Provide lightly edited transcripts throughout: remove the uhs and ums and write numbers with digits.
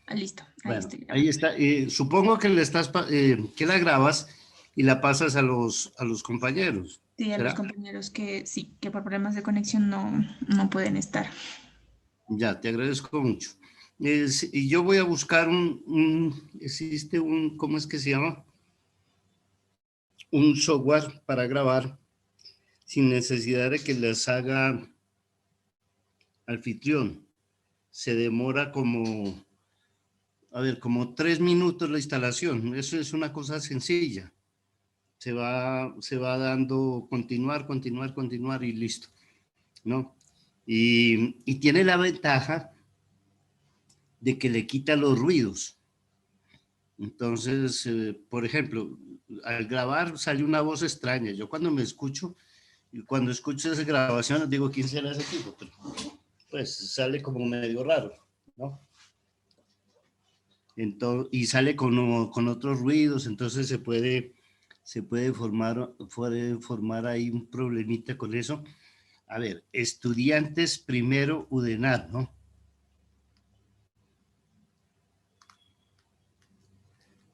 Ah, listo, ahí Bueno, estoy ahí grabando. está. Supongo que que la grabas y la pasas a los compañeros, Sí, a los ¿será? compañeros que sí, que por problemas de conexión no pueden estar. Ya, te agradezco mucho. Y yo voy a buscar existe ¿cómo es que se llama? Un software para grabar sin necesidad de que les haga anfitrión. Se demora a ver, como 3 minutos la instalación. Eso es una cosa sencilla. Se va dando continuar, continuar, continuar y listo, ¿no? Y tiene la ventaja de que le quita los ruidos. Entonces, por ejemplo, al grabar sale una voz extraña. Yo cuando me escucho, y cuando escucho esas grabaciones digo, ¿quién será ese tipo? Pero, pues sale como medio raro, ¿no? Entonces, y sale con otros ruidos, entonces se puede formar ahí un problemita con eso. A ver, estudiantes primero UDENAR, ¿no?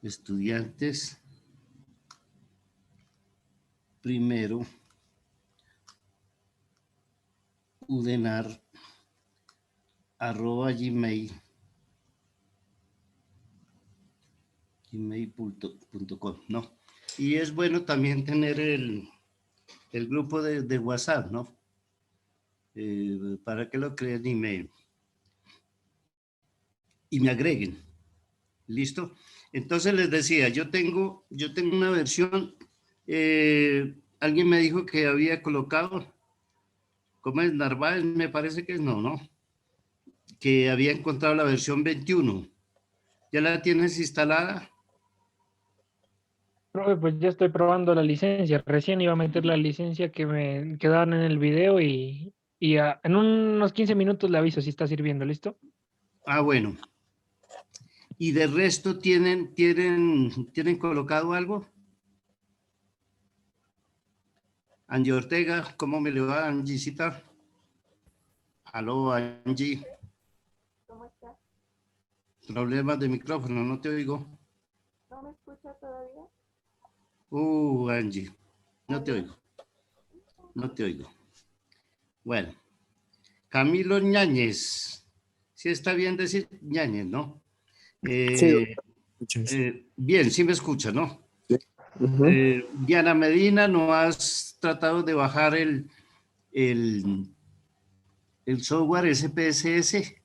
Estudiantes primero UDENAR @gmail.com, ¿no? Y es bueno también tener el grupo de WhatsApp, ¿no? Para que lo creen y me agreguen. ¿Listo? Entonces les decía, yo tengo una versión, alguien me dijo que había colocado, ¿cómo es? Narváez, me parece que es, no, que había encontrado la versión 21. ¿Ya la tienes instalada? Profe, pues ya estoy probando la licencia. Recién iba a meter la licencia que me quedaron en el video y en unos 15 minutos le aviso si está sirviendo, ¿listo? Ah, bueno. ¿Y de resto tienen colocado algo? Angie Ortega, ¿cómo me le va, Angiecita? Aló, Angie. ¿Cómo estás? Problemas de micrófono, no te oigo. ¿No me escuchas todavía? Angie, no te ¿Aló? oigo, no te oigo. Bueno, Camilo Ñáñez. Sí está bien decir Ñáñez, ¿no? Sí, Eh, muchas. bien, sí me escucha, ¿no? Sí. Ujú. Diana Medina, ¿no has tratado de bajar el, el software SPSS?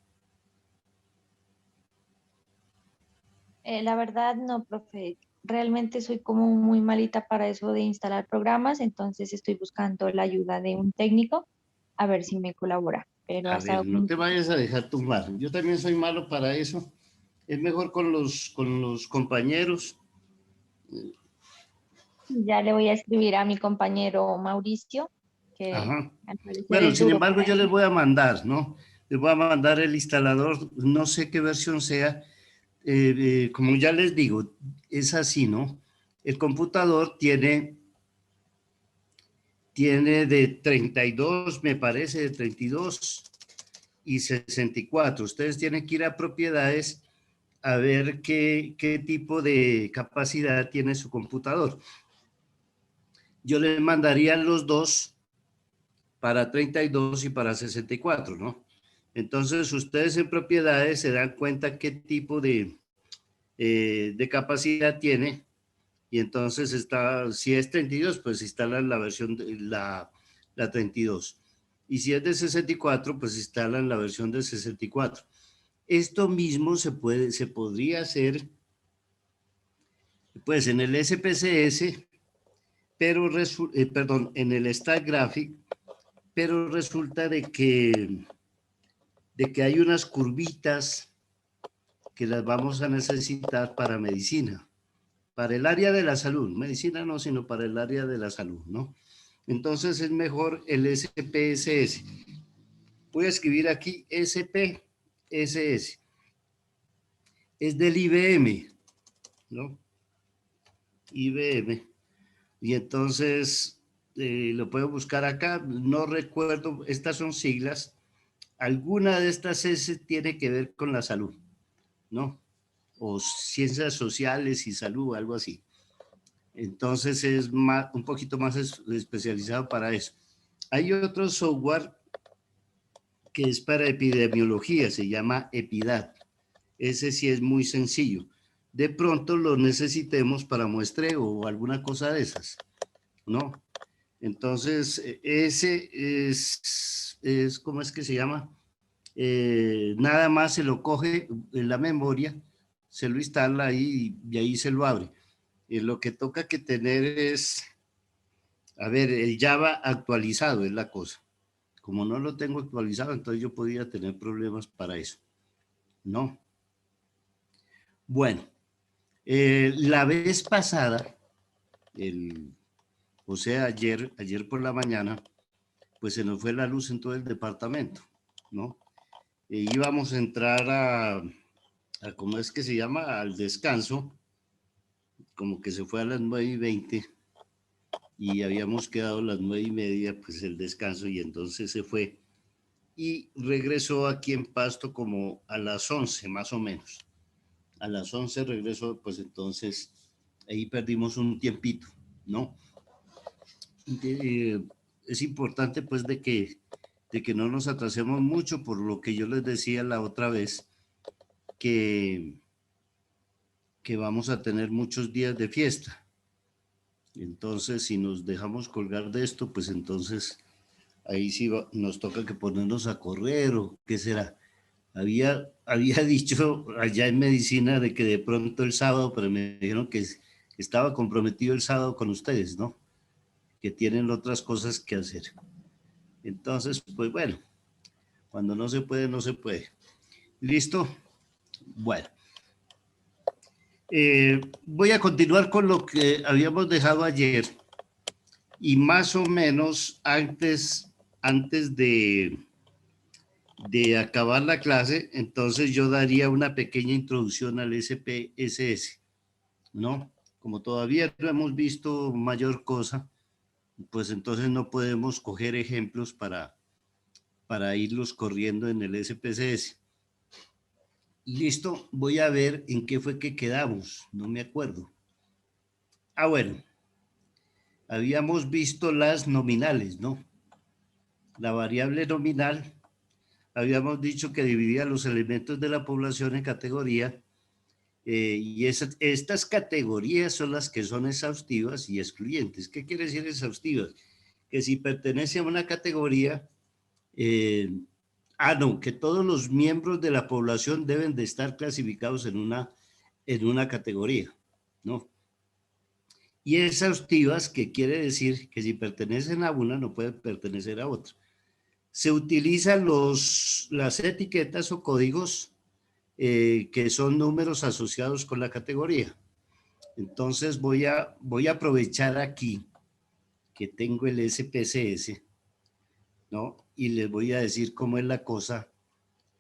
La verdad no, profe. Realmente soy como muy malita para eso de instalar programas, entonces estoy buscando la ayuda de un técnico a ver si me colabora. Pero A hasta ver, no ahora te vayas a dejar tumbar. Yo también soy malo para eso. Es mejor con los compañeros. ya le voy a escribir a mi compañero Mauricio, que Ajá. al parecer Bueno, es sin duro embargo, para yo les eso. voy a mandar, ¿no? Les voy a mandar el instalador, no sé qué versión sea. Como ya les digo, es así, ¿no? El computador tiene de 32, me parece, de 32 y 64. Ustedes tienen que ir a propiedades a ver qué tipo de capacidad tiene su computador. Yo les mandaría los dos para 32 y para 64, ¿no? Entonces, ustedes en propiedades se dan cuenta qué tipo de capacidad tiene y entonces si es 32, pues instalan la versión, la 32. Y si es de 64, pues instalan la versión de 64. Esto mismo se podría hacer, pues, en el SPSS, pero, perdón, en el StatGraphic, pero resulta de que hay unas curvitas que las vamos a necesitar para medicina, para el área de la salud, medicina no, sino para el área de la salud, ¿no? Entonces es mejor el SPSS. Voy a escribir aquí SPSS. Es del IBM, ¿no? IBM. Y entonces lo puedo buscar acá. No recuerdo, estas son siglas. Alguna de estas S tiene que ver con la salud. ¿no? O ciencias sociales y salud, algo así. Entonces es más, un poquito más especializado para eso. Hay otro software que es para epidemiología, se llama Epidad. Ese sí es muy sencillo. De pronto lo necesitemos para muestreo o alguna cosa de esas, ¿no? Entonces, ese ¿cómo es que se llama? Nada más se lo coge en la memoria, se lo instala ahí y ahí se lo abre. Y lo que toca que tener es, a ver, el Java actualizado es la cosa. Como no lo tengo actualizado, entonces yo podría tener problemas para eso, ¿no? Bueno, la vez pasada, o sea, ayer por la mañana, pues se nos fue la luz en todo el departamento, ¿no? Íbamos a entrar ¿cómo es que se llama? Al descanso, como que se fue a las 9:20 y habíamos quedado a las 9:30, pues el descanso, y entonces se fue y regresó aquí en Pasto como a las 11 más o menos. A las 11 regresó, pues entonces ahí perdimos un tiempito, ¿no? Es importante pues de que no nos atrasemos mucho, por lo que yo les decía la otra vez, que vamos a tener muchos días de fiesta. Entonces, si nos dejamos colgar de esto, pues entonces ahí sí nos toca que ponernos a correr, o qué será. Había dicho allá en medicina de que de pronto el sábado, pero me dijeron que estaba comprometido el sábado con ustedes, ¿no? Que tienen otras cosas que hacer. Entonces, pues bueno, cuando no se puede, no se puede. ¿Listo? Bueno. Voy a continuar con lo que habíamos dejado ayer, y más o menos antes de acabar la clase, entonces yo daría una pequeña introducción al SPSS, ¿no? Como todavía no hemos visto mayor cosa, pues entonces no podemos coger ejemplos para irlos corriendo en el SPSS. Listo, voy a ver en qué fue que quedamos, no me acuerdo. Bueno, habíamos visto las nominales, ¿no? La variable nominal, habíamos dicho que dividía los elementos de la población en categoría, y estas categorías son las que son exhaustivas y excluyentes. ¿Qué quiere decir exhaustivas? Que si pertenece a una categoría, no, que todos los miembros de la población deben de estar clasificados en una categoría, ¿no? Y exhaustivas, que quiere decir que si pertenecen a una, no pueden pertenecer a otra. Se utilizan las etiquetas o códigos que son números asociados con la categoría. Entonces voy a aprovechar aquí que tengo el SPSS, ¿no? Y les voy a decir cómo es la cosa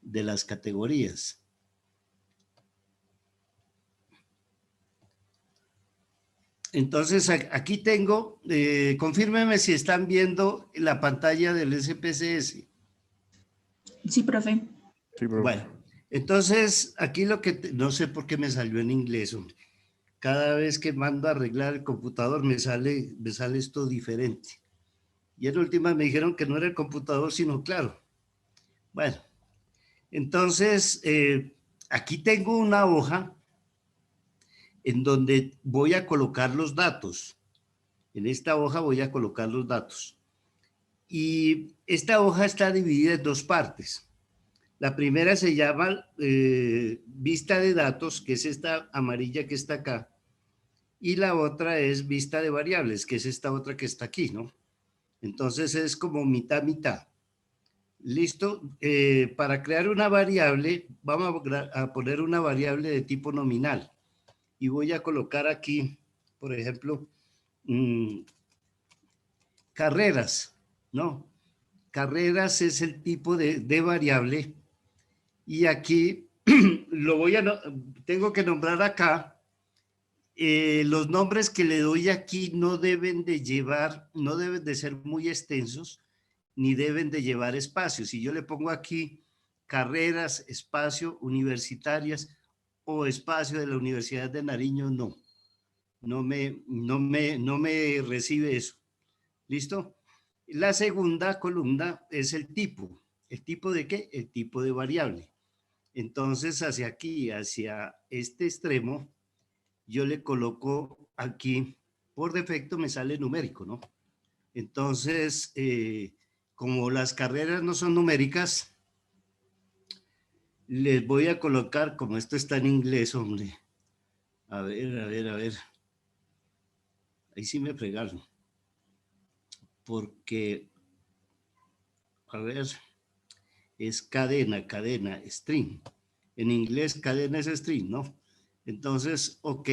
de las categorías. Entonces aquí tengo, confírmenme si están viendo la pantalla del SPSS. Sí, profe. Sí, profe. Bueno, entonces aquí no sé por qué me salió en inglés, hombre. Cada vez que mando a arreglar el computador me sale esto diferente. Y en última me dijeron que no era el computador, sino claro. Bueno, entonces aquí tengo una hoja en donde voy a colocar los datos. En esta hoja voy a colocar los datos. Y esta hoja está dividida en dos partes. La primera se llama vista de datos, que es esta amarilla que está acá. Y la otra es vista de variables, que es esta otra que está aquí, ¿no? Entonces es como mitad, mitad. Listo. Para crear una variable, vamos a poner una variable de tipo nominal. Y voy a colocar aquí, por ejemplo, carreras, ¿no? Carreras es el tipo de variable. Y aquí tengo que nombrar acá. Los nombres que le doy aquí no deben de ser muy extensos, ni deben de llevar espacio. Si yo le pongo aquí carreras, espacio, universitarias, o espacio de la Universidad de Nariño, no. No me recibe eso. ¿Listo? La segunda columna es el tipo. ¿El tipo de qué? El tipo de variable. Entonces, hacia aquí, hacia este extremo, yo le coloco aquí, por defecto me sale numérico, ¿no? Entonces, como las carreras no son numéricas, les voy a colocar, como esto está en inglés, hombre. A ver. Ahí sí me fregaron. Porque, a ver, es cadena, string. En inglés cadena es string, ¿no? Entonces, ok.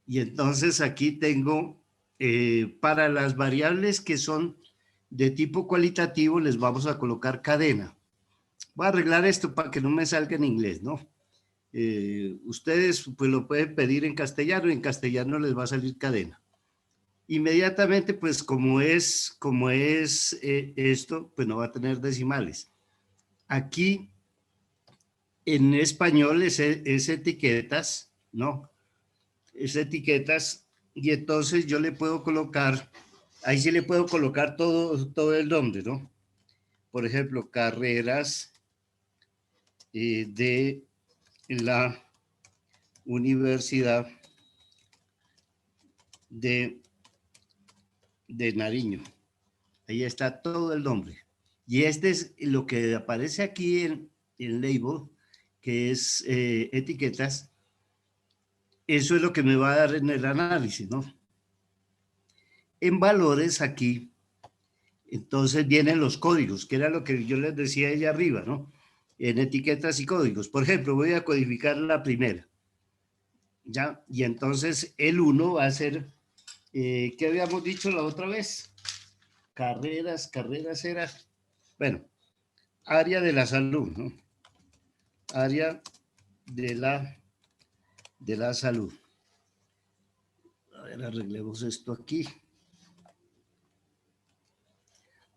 Y entonces aquí tengo, para las variables que son de tipo cualitativo, les vamos a colocar cadena. Voy a arreglar esto para que no me salga en inglés, ¿no? Ustedes pues lo pueden pedir en castellano les va a salir cadena. Inmediatamente, pues como es esto, pues no va a tener decimales. Aquí en español es etiquetas, ¿no? Es etiquetas y entonces yo le puedo colocar, ahí sí le puedo colocar todo el nombre, ¿no? Por ejemplo, carreras de la Universidad de Nariño. Ahí está todo el nombre. Y este es lo que aparece aquí en label, que es etiquetas. Eso es lo que me va a dar en el análisis, ¿no? En valores aquí, entonces vienen los códigos, que era lo que yo les decía allá arriba, ¿no? En etiquetas y códigos. Por ejemplo, voy a codificar la primera. ¿Ya? Y entonces el 1 va a ser, ¿qué habíamos dicho la otra vez? Carreras era, bueno, área de la salud, ¿no? Área de la salud. A ver, arreglemos esto aquí.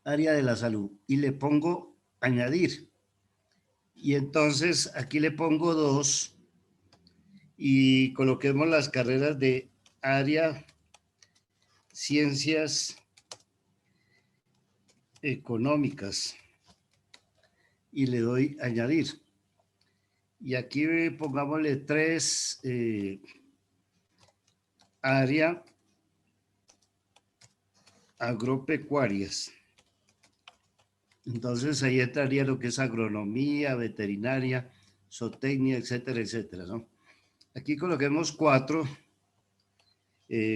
Área de la salud. Y le pongo añadir. Y entonces aquí le pongo 2 y coloquemos las carreras de área ciencias económicas. Y le doy añadir. Y aquí pongámosle 3, área agropecuarias. Entonces ahí entraría lo que es agronomía, veterinaria, zootecnia, etcétera, etcétera, ¿no? Aquí coloquemos 4,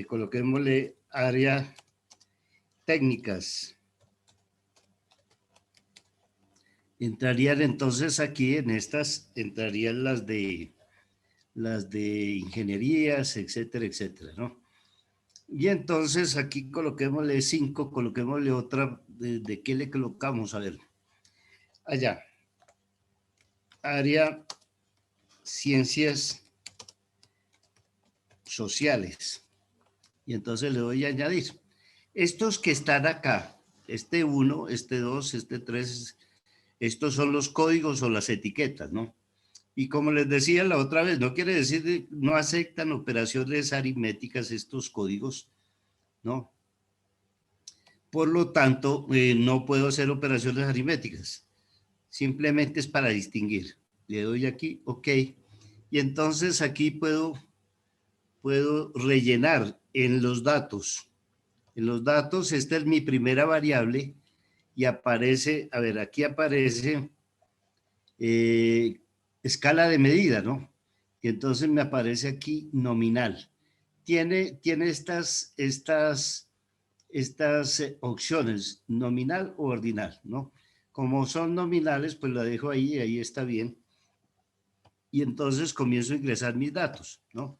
coloquémosle área técnicas. Entrarían entonces aquí en estas, entrarían las de ingenierías, etcétera, etcétera, ¿no? Y entonces aquí coloquémosle 5, coloquémosle otra, ¿de qué le colocamos? A ver, allá, área ciencias sociales. Y entonces le doy a añadir. Estos que están acá, este 1, este 2, este 3, estos son los códigos o las etiquetas, ¿no? Y como les decía la otra vez, no quiere decir que no aceptan operaciones aritméticas estos códigos, ¿no? Por lo tanto, no puedo hacer operaciones aritméticas. Simplemente es para distinguir. Le doy aquí, OK. Y entonces aquí puedo rellenar en los datos. En los datos, esta es mi primera variable y aparece, a ver, aquí aparece escala de medida, ¿no? Y entonces me aparece aquí nominal. Tiene estas opciones, nominal o ordinal, ¿no? Como son nominales, pues la dejo ahí, ahí está bien. Y entonces comienzo a ingresar mis datos, ¿no?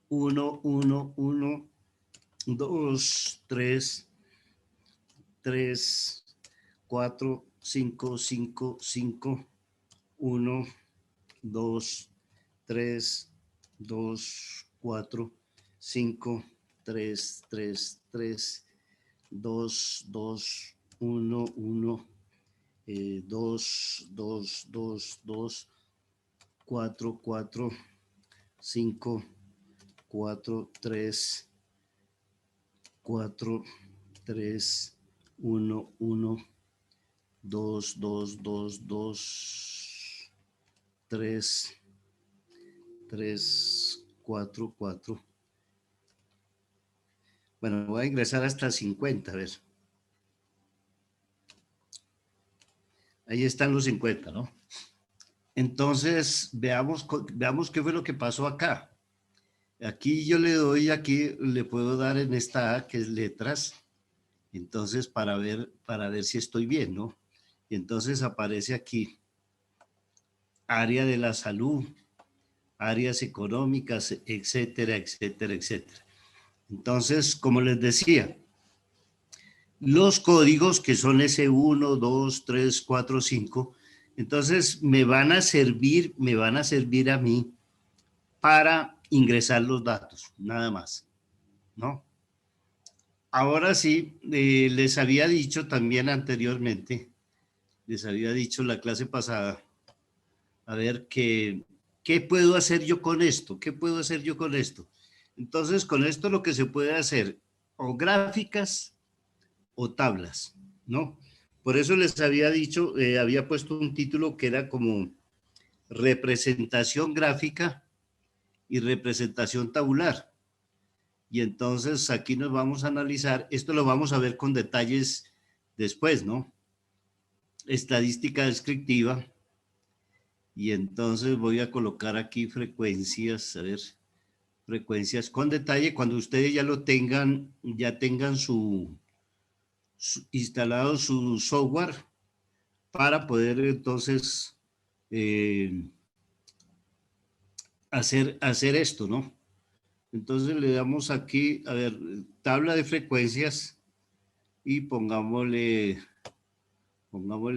1, 1, 1, 2, 3, 3, 4, 5, 5, 5, 1, 2, 3, 2, 4, 5, 3, 3, 3, 2, 2, 1, 1, 2, 2, 2, 2, 4, 4, 5, 4, 3, 4, 3, 1, 1, 2, 2, 2, 2, 3, 3, 4, 4. Bueno, voy a ingresar hasta 50, a ver. Ahí están los 50, ¿no? Entonces, veamos qué fue lo que pasó acá. Aquí yo le doy, aquí le puedo dar en esta A, que es letras, entonces para ver si estoy bien, ¿no? Y entonces aparece aquí, área de la salud, áreas económicas, etcétera, etcétera, etcétera. Entonces, como les decía, los códigos que son S1, 2, 3, 4, 5, entonces me van a servir a mí para ingresar los datos, nada más, ¿no? Ahora sí, les había dicho también anteriormente, les había dicho la clase pasada, a ver qué puedo hacer yo con esto, qué puedo hacer yo con esto. Entonces, con esto lo que se puede hacer, o gráficas o tablas, ¿no? Por eso les había dicho, había puesto un título que era como representación gráfica y representación tabular. Y entonces aquí nos vamos a analizar, esto lo vamos a ver con detalles después, ¿no? Estadística descriptiva. Y entonces voy a colocar aquí frecuencias, a ver, frecuencias con detalle. Cuando ustedes ya lo tengan, ya tengan instalado su software para poder entonces hacer esto, ¿no? Entonces le damos aquí, a ver, tabla de frecuencias y pongámosle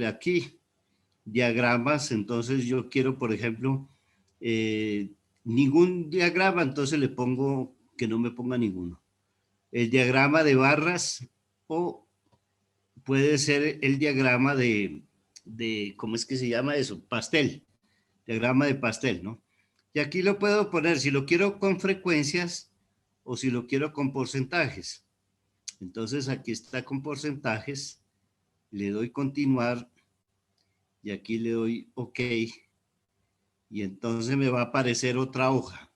aquí diagramas. Entonces yo quiero, por ejemplo, ningún diagrama, entonces le pongo que no me ponga ninguno. El diagrama de barras o puede ser el diagrama de ¿cómo es que se llama eso? Pastel, diagrama de pastel, ¿no? Y aquí lo puedo poner si lo quiero con frecuencias o si lo quiero con porcentajes. Entonces aquí está con porcentajes, le doy continuar y aquí le doy OK. Y entonces me va a aparecer otra hoja.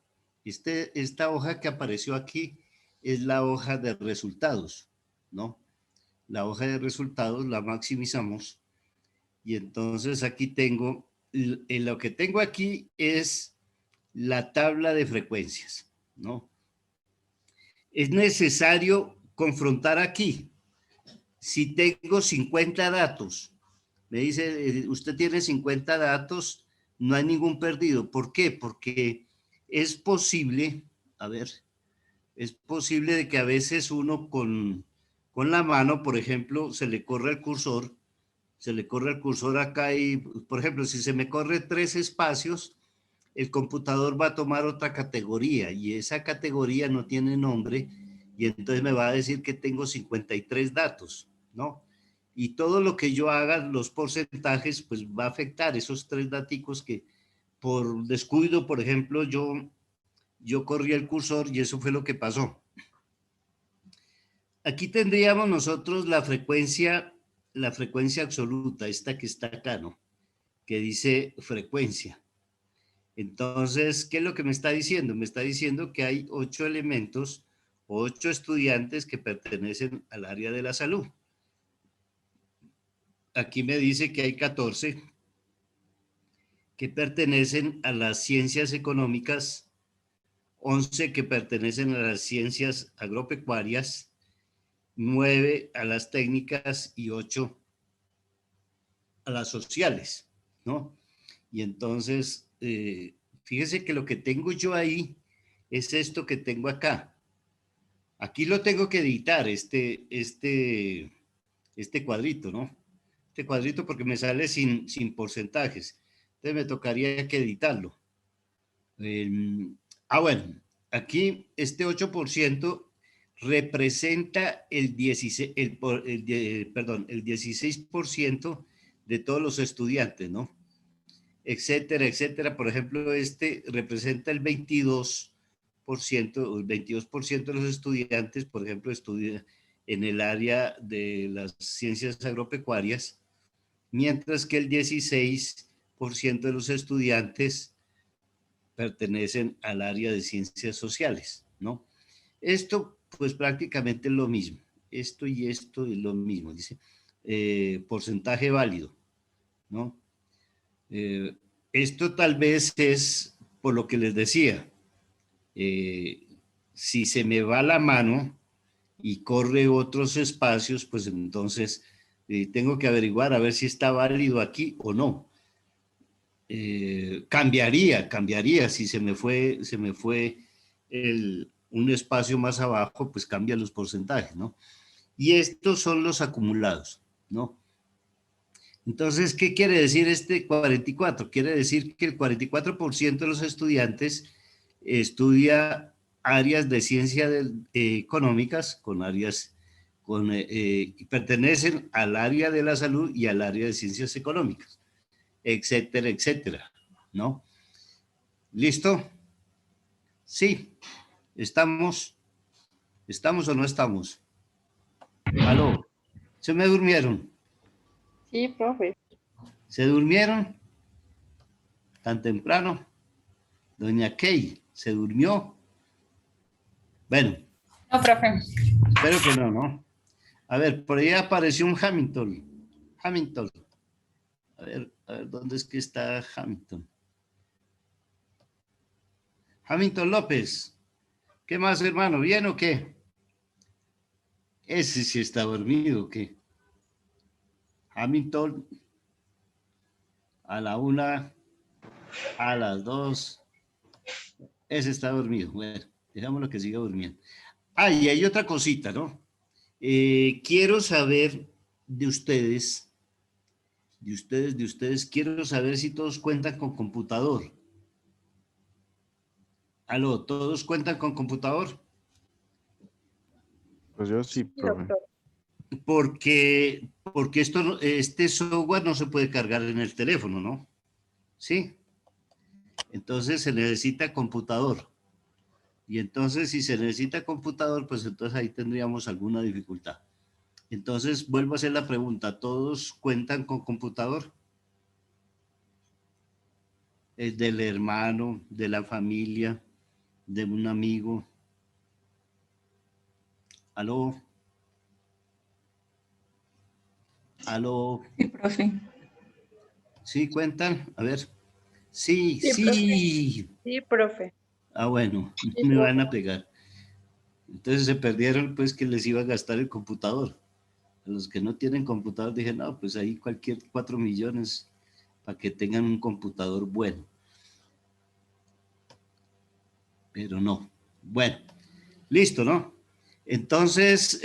Esta hoja que apareció aquí es la hoja de resultados, ¿no? La hoja de resultados la maximizamos y entonces aquí tengo, lo que tengo aquí es la tabla de frecuencias, ¿no? Es necesario confrontar aquí. Si tengo 50 datos, me dice, usted tiene 50 datos, no hay ningún perdido. ¿Por qué? Porque es posible, a ver, es posible de que a veces uno con la mano, por ejemplo, se le corre el cursor acá y, por ejemplo, si se me corre 3 espacios, el computador va a tomar otra categoría y esa categoría no tiene nombre y entonces me va a decir que tengo 53 datos, ¿no? Y todo lo que yo haga, los porcentajes, pues va a afectar esos 3 daticos que por descuido, por ejemplo, yo corrí el cursor y eso fue lo que pasó. Aquí tendríamos nosotros la frecuencia absoluta, esta que está acá, ¿no? Que dice frecuencia. Entonces, ¿qué es lo que me está diciendo? Me está diciendo que hay 8 elementos, 8 estudiantes que pertenecen al área de la salud. Aquí me dice que hay 14 que pertenecen a las ciencias económicas, 11 que pertenecen a las ciencias agropecuarias, 9 a las técnicas y 8 a las sociales, ¿no? Y entonces, fíjese que lo que tengo yo ahí es esto que tengo acá. Aquí lo tengo que editar, este cuadrito, ¿no? Este cuadrito porque me sale sin porcentajes. Entonces me tocaría que editarlo. Bueno, aquí este 8% representa el 16% de todos los estudiantes, ¿no? etcétera, etcétera. Por ejemplo, este representa el 22%, o el 22% de los estudiantes, por ejemplo, estudia en el área de las ciencias agropecuarias, mientras que el 16% de los estudiantes pertenecen al área de ciencias sociales, ¿no? Esto, pues prácticamente es lo mismo. Esto y esto es lo mismo, dice. Porcentaje válido, ¿no? Eh, Esto tal vez es por lo que les decía. Si se me va la mano y corre otros espacios, pues entonces tengo que averiguar a ver si está válido aquí o no. Cambiaría. Si se me fue un espacio más abajo, pues cambia los porcentajes, ¿no? Y estos son los acumulados, ¿no? Entonces, ¿qué quiere decir este 44? Quiere decir que el 44% de los estudiantes estudia áreas de ciencias económicas y pertenecen al área de la salud y al área de ciencias económicas, etcétera, etcétera, ¿no? ¿Listo? Sí, ¿estamos o no estamos? ¿Aló? ¿Se me durmieron? Sí, profe. ¿Se durmieron tan temprano? Doña Kay, ¿se durmió? Bueno, No, profe. espero que no, ¿no? A ver, por ahí apareció un Hamilton. Hamilton. A ver, ¿dónde es que está Hamilton? Hamilton López. ¿Qué más, hermano? ¿Bien o qué? Ese sí está dormido, ¿o qué? Hamilton, a la 1, a las 2. Ese está dormido. Bueno, dejámoslo que siga durmiendo. Ah, y hay otra cosita, ¿no? Quiero saber de ustedes, quiero saber si todos cuentan con computador. Aló, ¿todos cuentan con computador? Pues yo sí, Sí, profe. doctor. Porque este software no se puede cargar en el teléfono, ¿no? Sí. Entonces se necesita computador. Y entonces si se necesita computador, pues entonces ahí tendríamos alguna dificultad. Entonces vuelvo a hacer la pregunta, ¿todos cuentan con computador? ¿Es del hermano, de la familia, de un amigo? ¿Aló? ¿Aló? Sí, profe. ¿Sí cuentan? A ver. Sí, Sí, profe. sí. Sí, profe. Ah, bueno, Sí, me van profe. a pegar. Entonces se perdieron pues que les iba a gastar el computador. A los que no tienen computador dije, no, pues ahí cualquier 4 millones para que tengan un computador bueno. Pero no. Bueno, listo, ¿no? Entonces,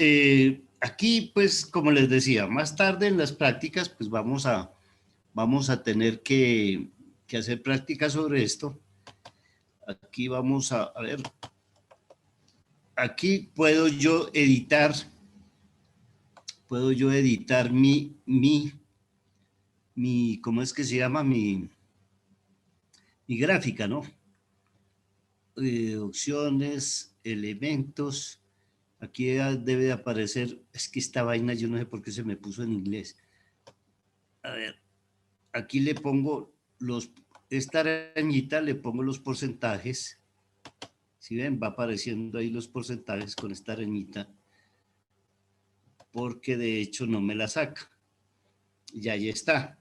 aquí pues como les decía, más tarde en las prácticas pues vamos a tener que hacer prácticas sobre esto. Aquí vamos a ver, aquí puedo yo editar ¿cómo es que se llama? Mi gráfica, ¿no? Opciones, elementos. Aquí debe de aparecer, es que esta vaina yo no sé por qué se me puso en inglés. A ver, aquí le pongo esta arañita le pongo los porcentajes. Si ven, va apareciendo ahí los porcentajes con esta arañita, porque de hecho no me la saca. Y ahí está.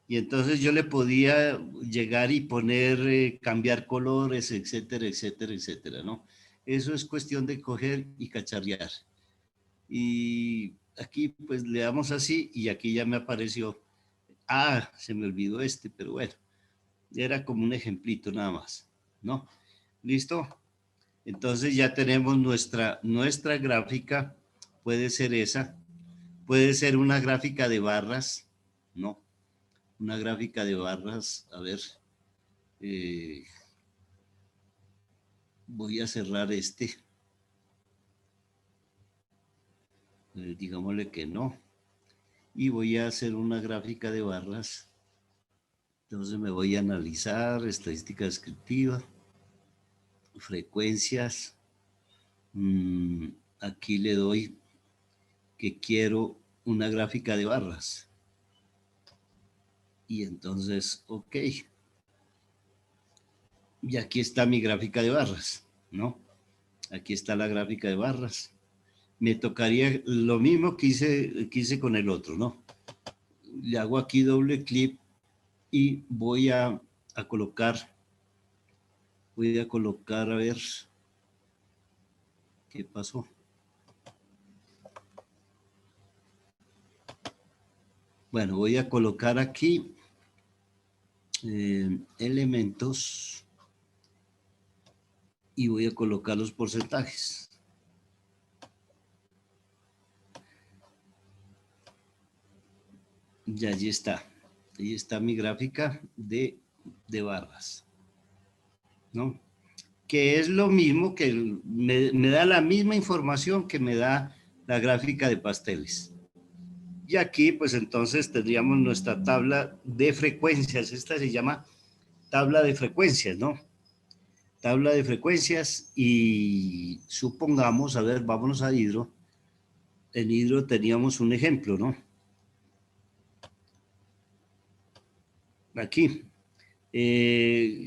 Y entonces yo le podía llegar y poner, cambiar colores, etcétera, etcétera, etcétera, ¿no? Eso es cuestión de coger y cacharrear. Y aquí pues le damos así y aquí ya me apareció. Ah, se me olvidó pero bueno, era como un ejemplito nada más, ¿no? ¿Listo? Entonces ya tenemos nuestra gráfica, puede ser esa, puede ser una gráfica de barras, ¿no? Una gráfica de barras, a ver, eh, voy a cerrar digámosle que no, y voy a hacer una gráfica de barras Entonces me voy a analizar estadística descriptiva, frecuencias. Aquí le doy que quiero una gráfica de barras. Y entonces, ok. Y aquí está mi gráfica de barras, ¿no? Aquí está la gráfica de barras. Me tocaría lo mismo que hice con el otro, ¿no? Le hago aquí doble clic y voy a colocar, a ver qué pasó. Bueno, voy a colocar aquí elementos y voy a colocar los porcentajes. Y allí está. Ahí está mi gráfica de barras, ¿no? Que es lo mismo que me da la misma información que me da la gráfica de pasteles. Y aquí, pues entonces tendríamos nuestra tabla de frecuencias. Esta se llama tabla de frecuencias, ¿no? Tabla de frecuencias y supongamos, a ver, vámonos a Hidro. En Hidro teníamos un ejemplo, ¿no? Aquí.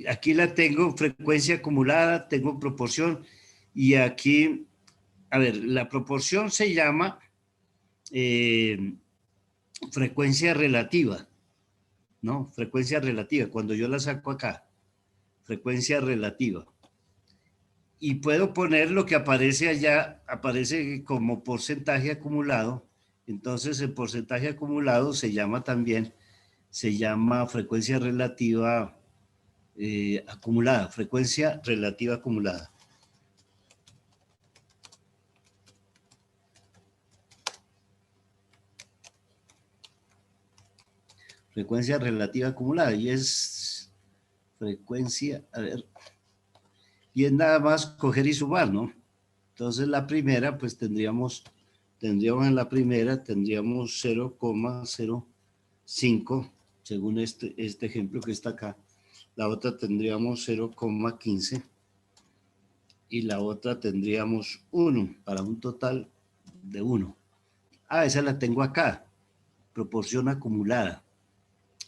Aquí la tengo frecuencia acumulada, tengo proporción y aquí, a ver, la proporción se llama frecuencia relativa, ¿no? Frecuencia relativa, cuando yo la saco acá, frecuencia relativa. Y puedo poner lo que aparece allá, aparece como porcentaje acumulado, entonces el porcentaje acumulado se llama también, se llama frecuencia relativa acumulada, frecuencia relativa acumulada. Frecuencia relativa acumulada y es frecuencia, a ver, y es nada más coger y sumar, ¿no? Entonces la primera, pues tendríamos en la primera, tendríamos 0,05, según este ejemplo que está acá. La otra tendríamos 0,15 y la otra tendríamos 1 para un total de 1. Ah, esa la tengo acá, proporción acumulada,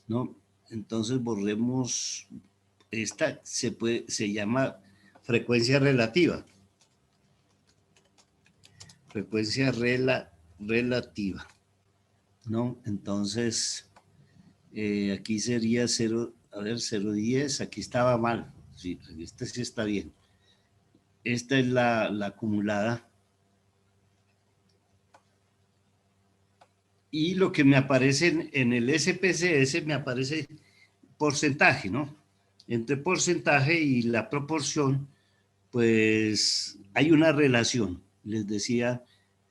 ¿no? Entonces borremos, esta se llama frecuencia relativa. Frecuencia relativa, ¿no? Entonces, aquí sería 0, a ver, 0,10, aquí estaba mal, sí, este sí está bien. Esta es la acumulada. Y lo que me aparece en el SPSS me aparece porcentaje, ¿no? Entre porcentaje y la proporción, pues hay una relación, les decía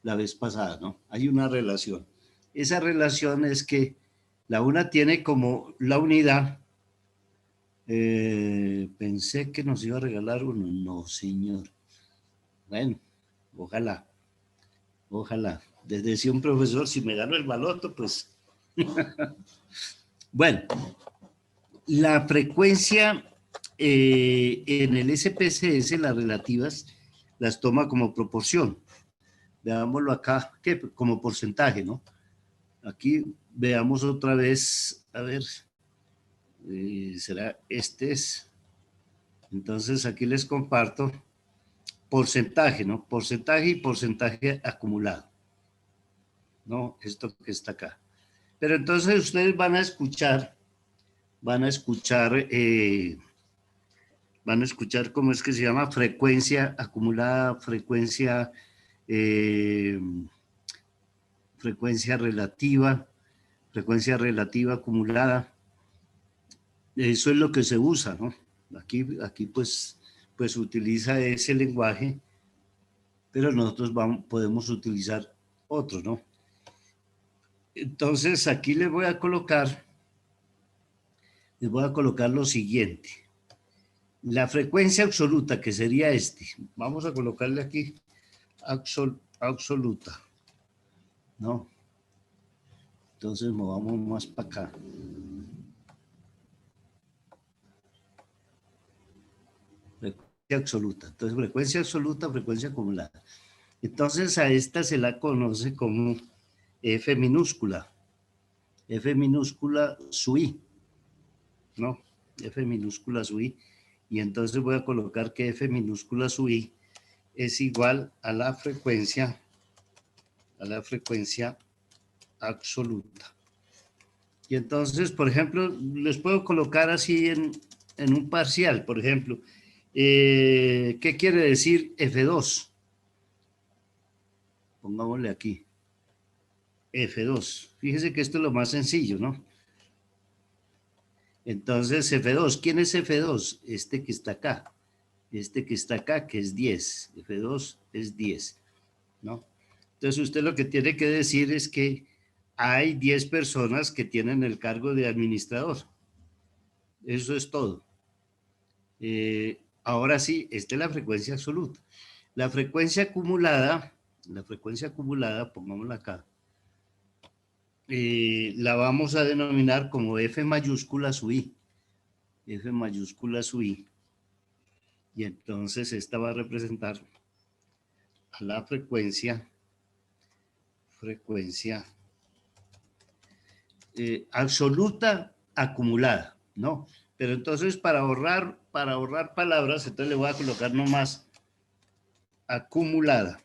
la vez pasada, ¿no? Hay una relación. Esa relación es que la una tiene como la unidad, pensé que nos iba a regalar uno, no señor. Bueno, ojalá. Les decía un profesor, si me gano el baloto, pues... Bueno, la frecuencia en el SPSS, las relativas, las toma como proporción. Veámoslo acá, ¿qué? Como porcentaje, ¿no? Aquí veamos otra vez, a ver, será este es. Entonces aquí les comparto porcentaje, ¿no? Porcentaje y porcentaje acumulado, ¿no? Esto que está acá. Pero entonces ustedes van a escuchar cómo es que se llama frecuencia acumulada, frecuencia relativa acumulada. Eso es lo que se usa, ¿no? Aquí pues utiliza ese lenguaje, pero nosotros podemos utilizar otro, ¿no? Entonces aquí les voy a colocar lo siguiente. La frecuencia absoluta, que sería vamos a colocarle aquí absoluta, ¿no? Entonces movamos más para acá. frecuencia absoluta. Entonces, frecuencia absoluta, frecuencia acumulada. Entonces, a esta se la conoce como F minúscula su I, ¿no? F minúscula su I. Y entonces voy a colocar que F minúscula su I es igual a la frecuencia absoluta. Y entonces, por ejemplo, les puedo colocar así en un parcial, por ejemplo. ¿Qué quiere decir F2? Pongámosle aquí. F2. Fíjese que esto es lo más sencillo, ¿no? Entonces, F2. ¿Quién es F2? Este que está acá. Este que está acá, que es 10. F2 es 10, ¿no? Entonces, usted lo que tiene que decir es que hay 10 personas que tienen el cargo de administrador. Eso es todo. Ahora sí, esta es la frecuencia absoluta. La frecuencia acumulada, pongámosla acá, la vamos a denominar como F mayúscula su I. F mayúscula su I. Y entonces esta va a representar a la frecuencia absoluta acumulada, ¿no? Pero entonces para ahorrar palabras, entonces le voy a colocar nomás acumulada.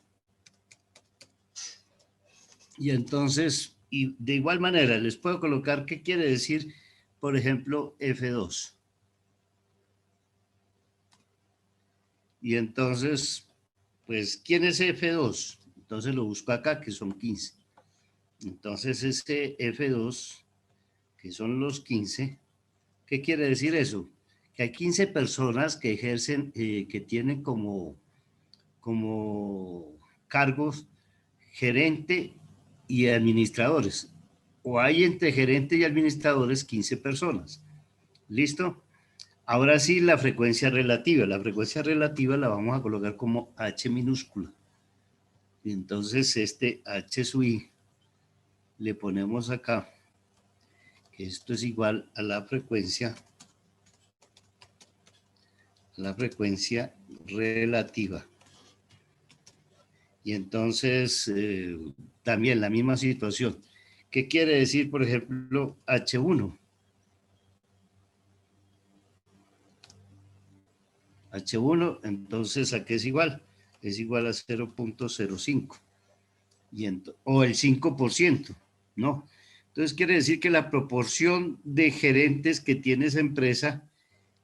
Y entonces, y de igual manera, les puedo colocar qué quiere decir, por ejemplo, F2. Y entonces, pues, ¿quién es F2? Entonces lo busco acá, que son 15. Entonces, este F2, que son los 15, ¿qué quiere decir eso? Que hay 15 personas que ejercen, que tienen como cargos gerente y administradores. O hay entre gerente y administradores 15 personas. ¿Listo? Ahora sí, la frecuencia relativa. La frecuencia relativa la vamos a colocar como H minúscula. Y entonces este H sub I le ponemos acá, que esto es igual a la frecuencia relativa. Y entonces también la misma situación. ¿Qué quiere decir, por ejemplo, H1? H1, entonces, ¿a qué es igual? Es igual a 0.05. O el 5%, ¿no? Entonces quiere decir que la proporción de gerentes que tiene esa empresa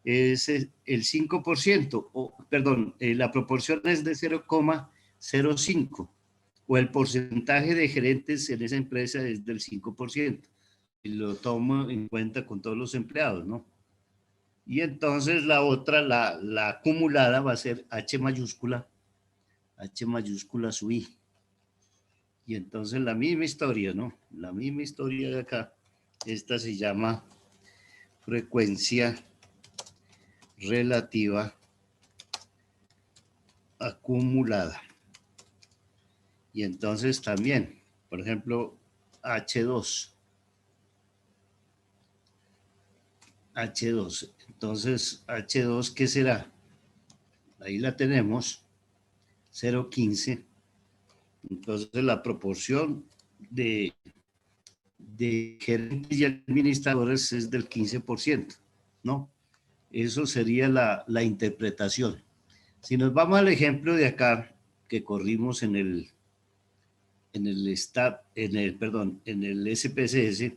es el 5%, o perdón, la proporción es de 0,05, o el porcentaje de gerentes en esa empresa es del 5%, y lo tomo en cuenta con todos los empleados, ¿no? Y entonces la otra, la acumulada va a ser H mayúscula su I. Y entonces la misma historia, ¿no? La misma historia de acá. Esta se llama frecuencia relativa acumulada. Y entonces también, por ejemplo, H2. Entonces, H2, ¿qué será? Ahí la tenemos, 0,15. Entonces, la proporción de gerentes y administradores es del 15%, ¿no? Eso sería la interpretación. Si nos vamos al ejemplo de acá, que corrimos en el SPSS,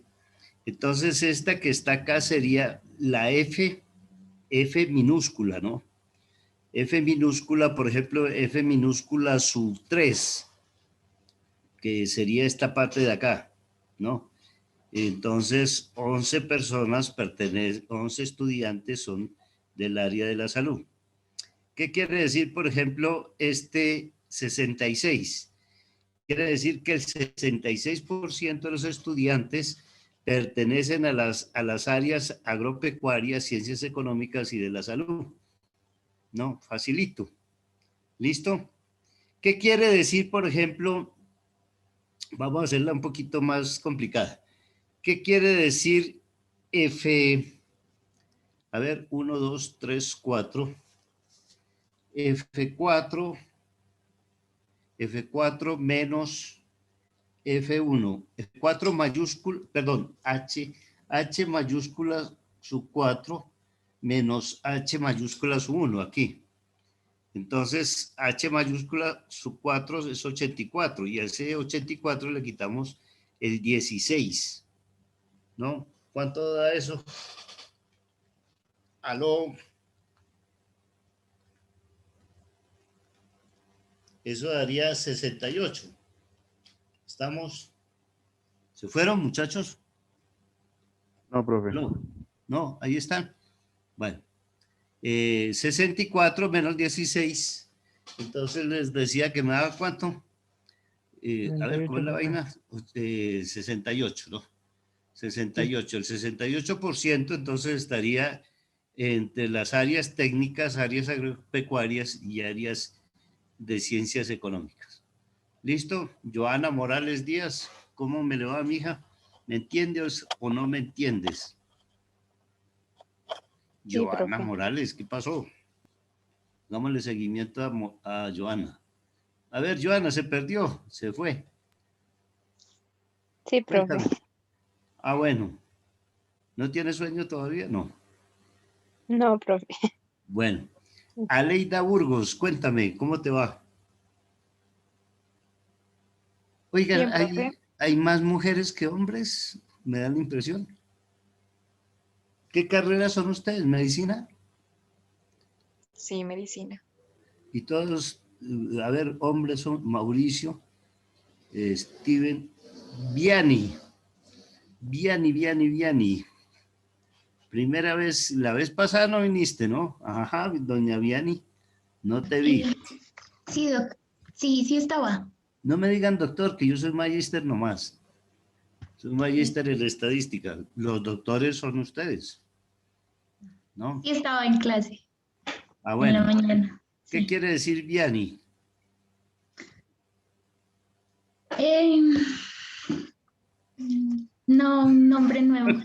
entonces esta que está acá sería la F minúscula, ¿no? F minúscula, por ejemplo, F minúscula sub 3, que sería esta parte de acá, ¿no? Entonces, 11 personas 11 estudiantes son del área de la salud. ¿Qué quiere decir, por ejemplo, este 66? Quiere decir que el 66% de los estudiantes pertenecen a las áreas agropecuarias, ciencias económicas y de la salud. No, facilito. ¿Listo? ¿Qué quiere decir, por ejemplo? Vamos a hacerla un poquito más complicada. ¿Qué quiere decir F? A ver, 1, 2, 3, 4. F4, F4 menos F1, F4 mayúscula, perdón, H mayúscula sub 4 menos H mayúscula sub 1 aquí. Entonces, H mayúscula sub 4 es 84 y a ese 84 le quitamos el 16, ¿no? ¿Cuánto da eso? Aló. Eso daría 68. ¿Estamos? ¿Se fueron, muchachos? No, profe. No, ahí están. Bueno, 64 menos 16. Entonces les decía que me daba cuánto. A ver, ¿cómo es la 68, vaina? 68, ¿no? 68. El 68% entonces estaría entre las áreas técnicas, áreas agropecuarias y áreas de ciencias económicas. ¿Listo? Joana Morales Díaz, ¿cómo me le va, mija? ¿Me entiendes o no me entiendes? Sí, Joana profe. Morales, ¿qué pasó? Dámosle seguimiento a Joana. A ver, Joana, se perdió, se fue. Sí, profe. Cuéntame. Ah, bueno. ¿No tiene sueño todavía? No. No, profe. Bueno. Aleida Burgos, cuéntame, ¿cómo te va? Oigan, Bien, profe. ¿hay más mujeres que hombres? Me da la impresión. ¿Qué carreras son ustedes? ¿Medicina? Sí, medicina. Y todos, a ver, hombres son Mauricio, Steven, Viani. Viani. Primera vez, la vez pasada no viniste, ¿no? Ajá, doña Viani, no te vi. Sí, doc. Sí, sí estaba. No me digan, doctor, que yo soy magíster nomás. Soy Sí, magíster en estadística. Los doctores son ustedes, ¿no? sí estaba en clase Ah, en la bueno. mañana. ¿Qué Sí. quiere decir Viani? Eh, no, un nombre nuevo.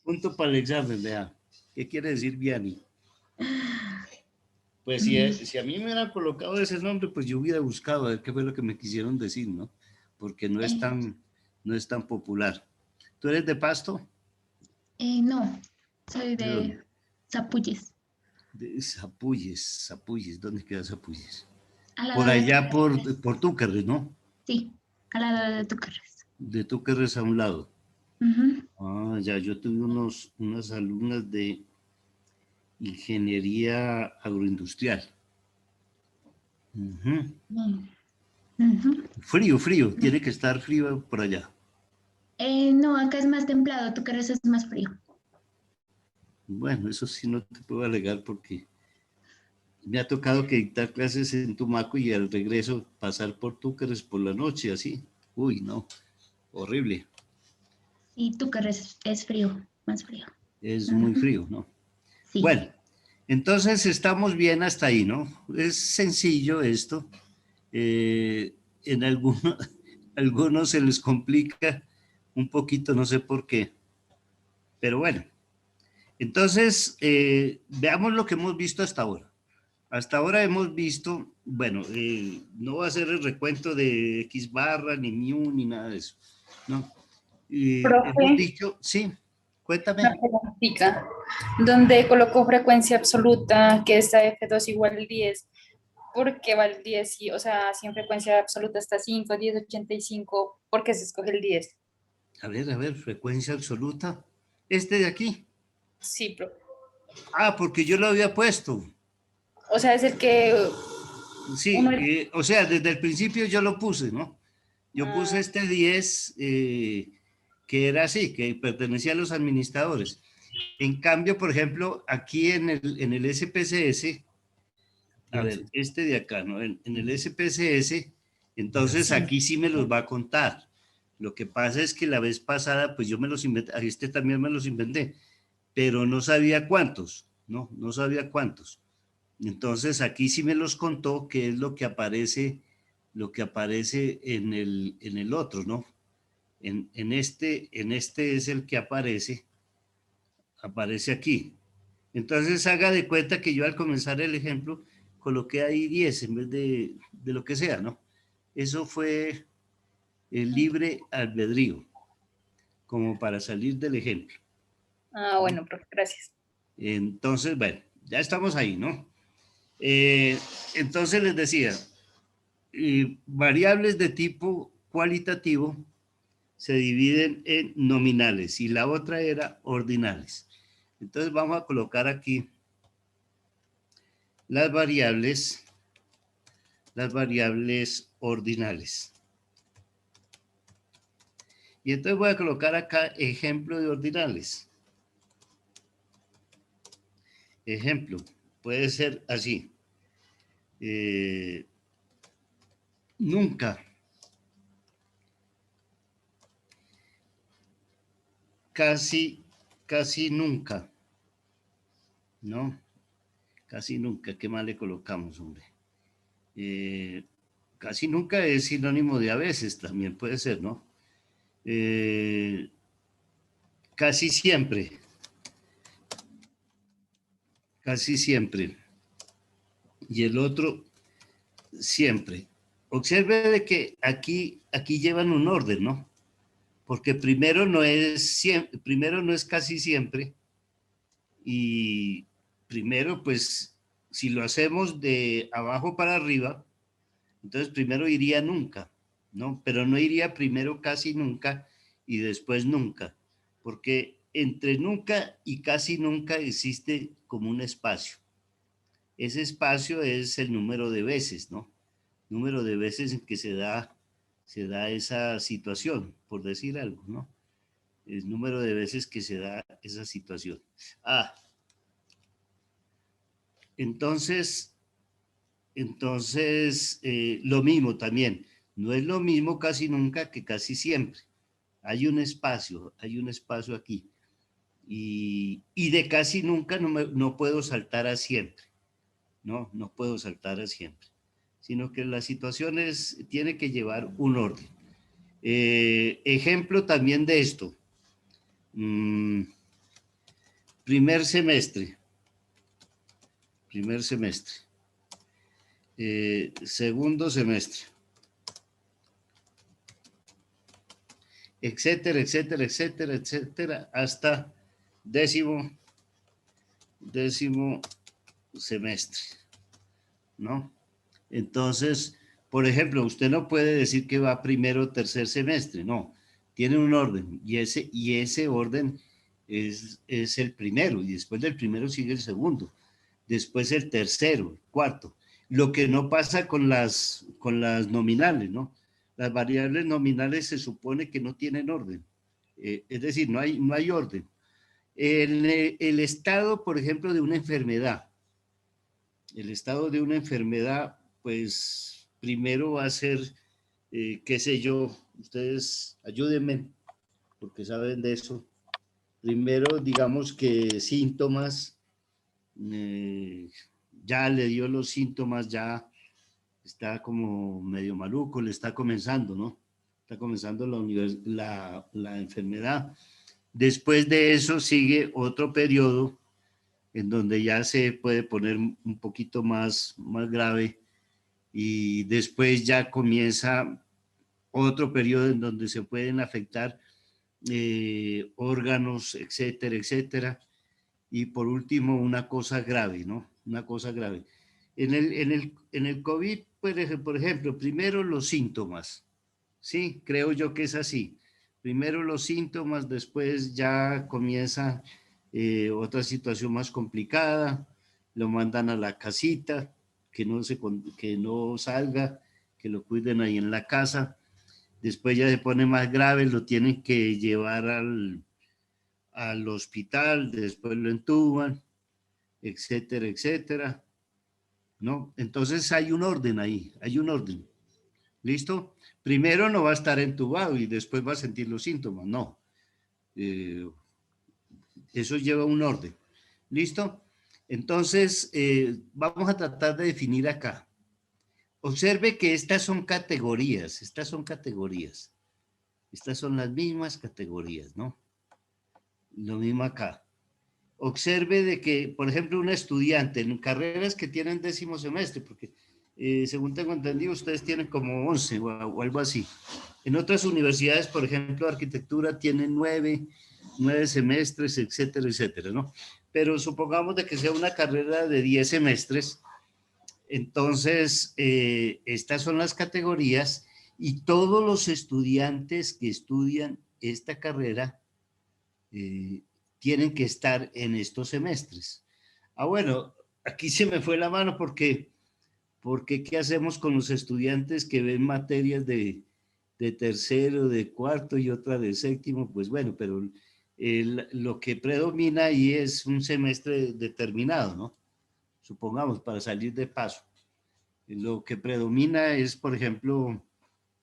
Punto para el examen, vea. ¿Qué quiere decir Viani? Pues si a mí me hubieran colocado ese nombre, pues yo hubiera buscado a ver qué fue lo que me quisieron decir, ¿no? Porque Eh, no es tan popular. ¿Tú eres de Pasto? no, soy ¿De dónde? de Zapuyes, De Zapuyes. ¿Dónde queda Zapuyes? al Por lado de allá, Tucarres. por Túcares, ¿no? Sí, al lado de Tucarres. De Túcares a un lado. Ujú. Ah, ya, yo tuve unas alumnas de ingeniería agroindustrial. Ujú. Mm, ujú. Frío, tiene que estar frío por allá. No, acá es más templado, Tucarres es más frío. Bueno, eso sí no te puedo alegar porque me ha tocado que dictar clases en Tumaco y al regreso pasar por Túcares por la noche, así. Uy, no, horrible. Sí, Tucarres es frío, más frío. Es muy Ujú. frío, ¿no? Sí. Bueno, entonces estamos bien hasta ahí, ¿no? Es sencillo esto. Eh, en algunos, algunos se les complica un poquito, no sé por qué, pero bueno. Entonces, veamos lo que hemos visto hasta ahora. Hasta ahora hemos visto, bueno, no va a ser el recuento de X barra, ni mu, ni nada de eso, ¿no? Hemos Profe, dicho, sí, una cuéntame. preguntita. Donde colocó frecuencia absoluta, que esta F2 igual al 10, ¿por qué va el 10? Sí, o sea, si en frecuencia absoluta está 5, 10, 85, ¿por qué se escoge el 10? A ver, frecuencia absoluta. Este de aquí. Sí, profe. Ah, porque yo lo había puesto. O sea, es el que uno... Sí, o sea, desde el principio yo lo puse, ¿no? Yo puse Ah, este 10 que era así, que pertenecía a los administradores. En cambio, por ejemplo, aquí en el SPSS, a ver, este de acá, ¿no? En el SPSS, entonces aquí sí me los va a contar. Lo que pasa es que la vez pasada, pues yo me los inventé, a este también me los inventé, pero no sabía cuántos, ¿no? No sabía cuántos. Entonces aquí sí me los contó, que es lo que aparece en el otro, ¿no? En este es el que aparece aquí. Entonces haga de cuenta que yo al comenzar el ejemplo coloqué ahí 10 en vez de lo que sea, ¿no? Eso fue el libre albedrío, como para salir del ejemplo. Ah, bueno, profe, gracias. Entonces, bueno, ya estamos ahí, ¿no? Entonces les decía, variables de tipo cualitativo se dividen en nominales y la otra era ordinales. Entonces vamos a colocar aquí las variables ordinales. Y entonces voy a colocar acá ejemplo de ordinales. Ejemplo, puede ser así. Nunca. Casi nunca. ¿No? Casi nunca. ¿Qué más le colocamos, hombre? Casi nunca es sinónimo de a veces, también puede ser, ¿no? Casi siempre. Casi siempre. Y el otro, siempre. Observe de que aquí llevan un orden, ¿no? Porque primero no es casi siempre, y primero, pues, si lo hacemos de abajo para arriba, entonces primero iría nunca, ¿no? Pero no iría primero casi nunca y después nunca, porque entre nunca y casi nunca existe como un espacio. Ese espacio es el número de veces, ¿no? Número de veces en que se da esa situación, por decir algo, ¿no? El número de veces que se da esa situación. Entonces, lo mismo también. No es lo mismo casi nunca que casi siempre. Hay un espacio aquí. Y de casi nunca no puedo saltar a siempre. No puedo saltar a siempre. Sino que las situaciones tiene que llevar un orden. Ejemplo también de esto. Primer semestre. Segundo semestre. Etcétera, etcétera, etcétera, etcétera, hasta décimo semestre, ¿no? Entonces, por ejemplo, usted no puede decir que va primero o tercer semestre, no. Tiene un orden y ese orden es el primero, y después del primero sigue el segundo, después el tercero, el cuarto. Lo que no pasa con las nominales, ¿no? Las variables nominales se supone que no tienen orden. Es decir, no hay orden. El estado, por ejemplo, de una enfermedad. El estado de una enfermedad, pues, primero va a ser, qué sé yo, ustedes ayúdenme, porque saben de eso. Primero, digamos que síntomas, ya le dio los síntomas, ya está como medio maluco, le está comenzando, ¿no? Está comenzando la enfermedad. Después de eso sigue otro periodo en donde ya se puede poner un poquito más grave, y después ya comienza otro periodo en donde se pueden afectar órganos, etcétera, etcétera. Y por último, una cosa grave, ¿no? Una cosa grave. En el COVID, por ejemplo, primero los síntomas, ¿sí? Creo yo que es así. Primero los síntomas, después ya comienza otra situación más complicada, lo mandan a la casita, que no salga, que lo cuiden ahí en la casa. Después ya se pone más grave, lo tienen que llevar al hospital, después lo entuban, etcétera, etcétera, ¿no? Entonces hay un orden ahí, hay un orden. ¿Listo? Primero no va a estar entubado y después va a sentir los síntomas, no. Eso lleva un orden. ¿Listo? Entonces, vamos a tratar de definir acá. Observe que estas son categorías, estas son las mismas categorías, ¿no? Lo mismo acá. observe de que, por ejemplo, un estudiante en carreras que tienen 10º semestre, porque según tengo entendido, ustedes tienen como 11 o algo así. En otras universidades, por ejemplo, arquitectura tienen 9 semestres, etcétera, etcétera, ¿no? Pero supongamos de que sea una carrera de 10 semestres, entonces estas son las categorías y todos los estudiantes que estudian esta carrera tienen que estar en estos semestres. Bueno, aquí se me fue la mano porque ¿qué hacemos con los estudiantes que ven materias de tercero, de cuarto y otra de séptimo? Pues bueno, pero lo que predomina ahí es un semestre determinado, ¿no? Supongamos, para salir de paso. Lo que predomina es, por ejemplo,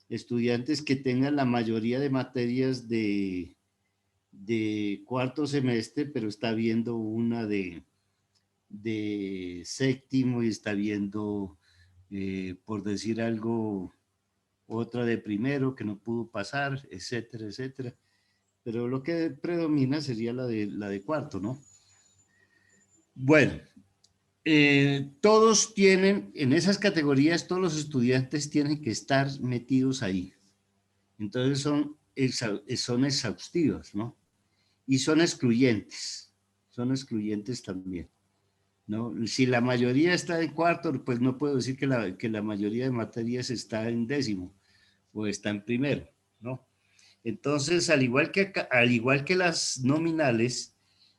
estudiantes que tengan la mayoría de materias de cuarto semestre, pero está viendo una de séptimo y está viendo, por decir algo, otra de primero que no pudo pasar, etcétera, etcétera. Pero lo que predomina sería la de cuarto, ¿no? Bueno, todos tienen, en esas categorías, todos los estudiantes tienen que estar metidos ahí. Entonces son exhaustivas, ¿no? Y son excluyentes también, ¿no? Si la mayoría está en cuarto, pues no puedo decir que la mayoría de materias está en 10º o está en primero, ¿no? Entonces, al igual que las nominales,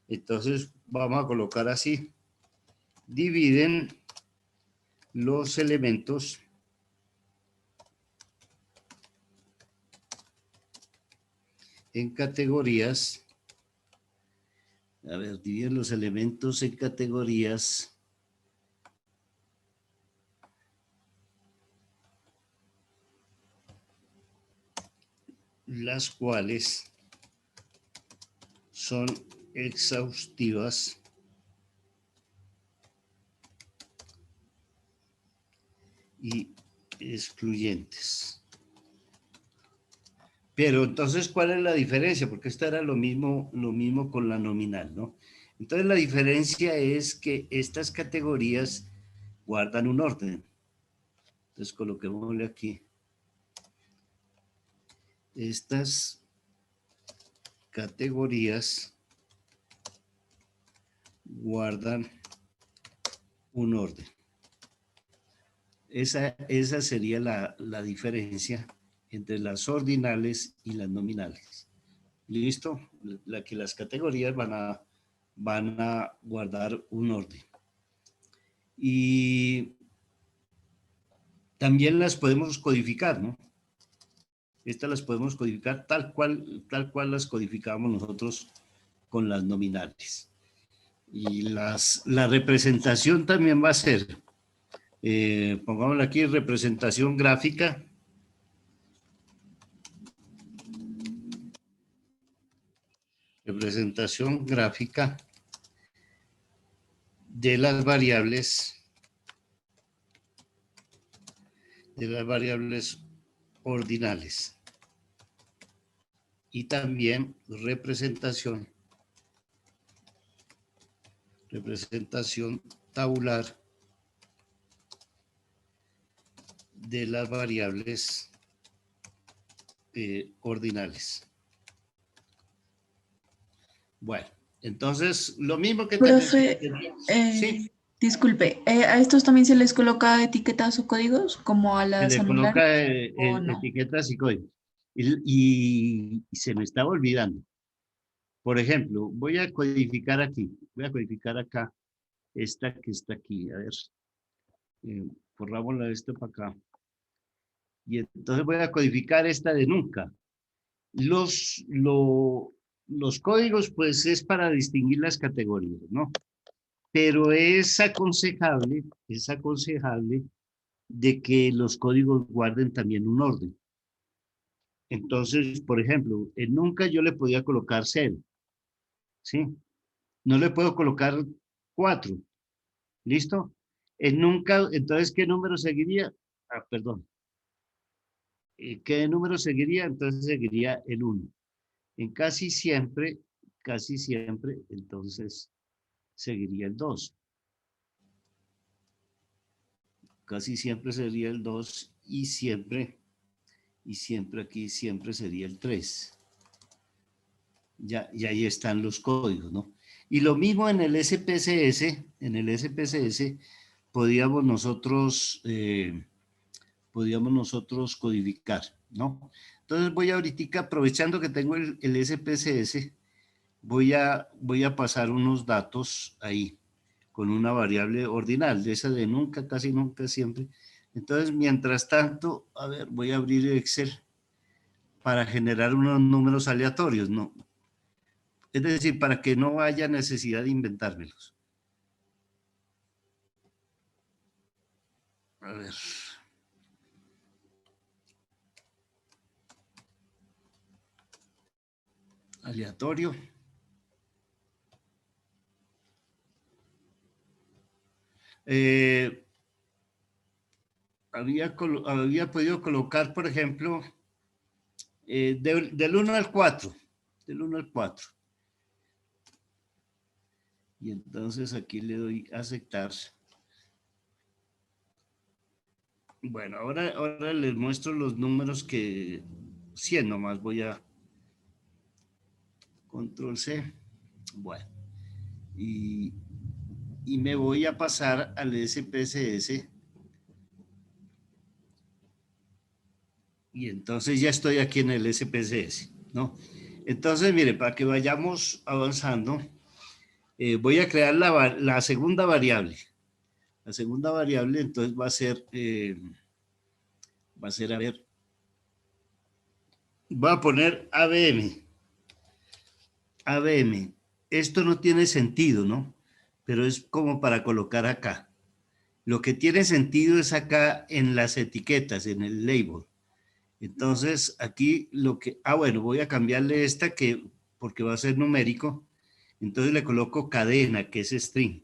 entonces vamos a colocar así, dividen los elementos en categorías. A ver, dividen los elementos en categorías las cuales son exhaustivas y excluyentes. Pero entonces, ¿cuál es la diferencia? Porque esto era lo mismo con la nominal, ¿no? Entonces, la diferencia es que estas categorías guardan un orden. Entonces, coloquémosle aquí. Estas categorías guardan un orden. Esa sería la diferencia entre las ordinales y las nominales. ¿Listo? Que las categorías van a guardar un orden. Y también las podemos codificar, ¿no? Estas las podemos codificar tal cual las codificamos nosotros con las nominales. Y la representación también va a ser, pongámosle aquí, representación gráfica. Representación gráfica de las variables ordinales y también representación tabular de las variables ordinales. Bueno, entonces lo mismo que Profe, sí, disculpe, ¿a estos también se les coloca etiquetas o códigos como a se las le anulares coloca o no? etiquetas y códigos. Y se me estaba olvidando. Por ejemplo, voy a codificar aquí, voy a codificar acá esta que está aquí. A ver, corrámosla esto para acá. Y entonces voy a codificar esta de nunca. Los códigos, pues, es para distinguir las categorías, ¿no? Pero es aconsejable de que los códigos guarden también un orden. Entonces, por ejemplo, en nunca yo le podía colocar 0, ¿sí? No le puedo colocar 4, ¿listo? En nunca, entonces, ¿qué número seguiría? Perdón. ¿Qué número seguiría? Entonces seguiría el 1. En casi siempre, entonces, seguiría el 2. Casi siempre sería el 2 y siempre aquí siempre sería el 3. Ya, y ahí están los códigos, ¿no? Y lo mismo en el SPSS, podíamos nosotros codificar, ¿no? Entonces voy ahorita, aprovechando que tengo el SPSS, voy a pasar unos datos ahí con una variable ordinal, de esa de nunca, casi nunca, siempre. Entonces, mientras tanto, a ver, voy a abrir Excel para generar unos números aleatorios, ¿no? Es decir, para que no haya necesidad de inventármelos. A ver. Aleatorio. Había podido colocar, por ejemplo, del 1 al 4. Del 1 al 4. Y entonces aquí le doy a aceptar. Bueno, ahora les muestro los números que 100 nomás voy a control C. Bueno, y me voy a pasar al SPSS. Y entonces ya estoy aquí en el SPSS, ¿no? Entonces, mire, para que vayamos avanzando, voy a crear la segunda variable. La segunda variable entonces va a ser, a ver, voy a poner ABM. ABM. Esto no tiene sentido, ¿no? Pero es como para colocar acá. Lo que tiene sentido es acá en las etiquetas, en el label. Entonces, aquí lo que... bueno, voy a cambiarle esta porque va a ser numérico. Entonces le coloco cadena, que es string.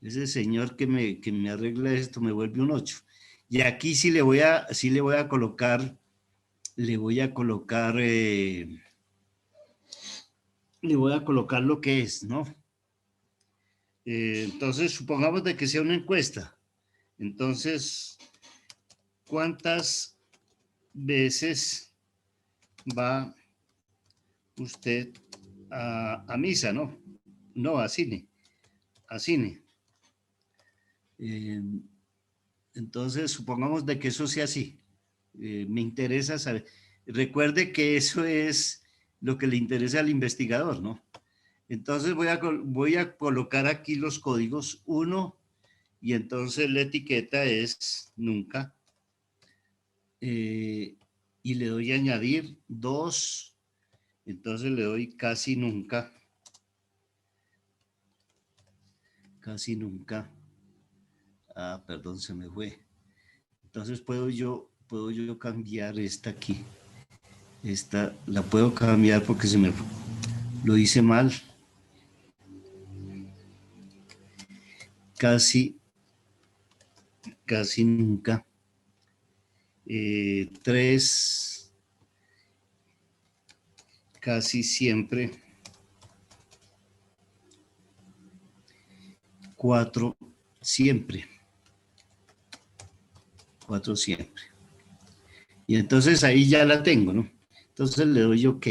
Ese señor que me arregla esto me vuelve un 8. Y aquí sí le voy a colocar lo que es, ¿no? Entonces, supongamos de que sea una encuesta. Entonces, ¿cuántas veces va usted a misa, no? No, a cine. A cine. Entonces, supongamos de que eso sea así. Me interesa saber. Recuerde que eso es lo que le interesa al investigador, ¿no? Entonces voy a colocar aquí los códigos 1 y entonces la etiqueta es nunca. Y le doy a añadir 2. Entonces le doy casi nunca. Casi nunca. Perdón, se me fue. Entonces puedo yo cambiar esta aquí. Esta la puedo cambiar porque lo hice mal. Casi nunca. 3, casi siempre. 4, siempre. 4 siempre. Y entonces ahí ya la tengo, ¿no? Entonces le doy OK.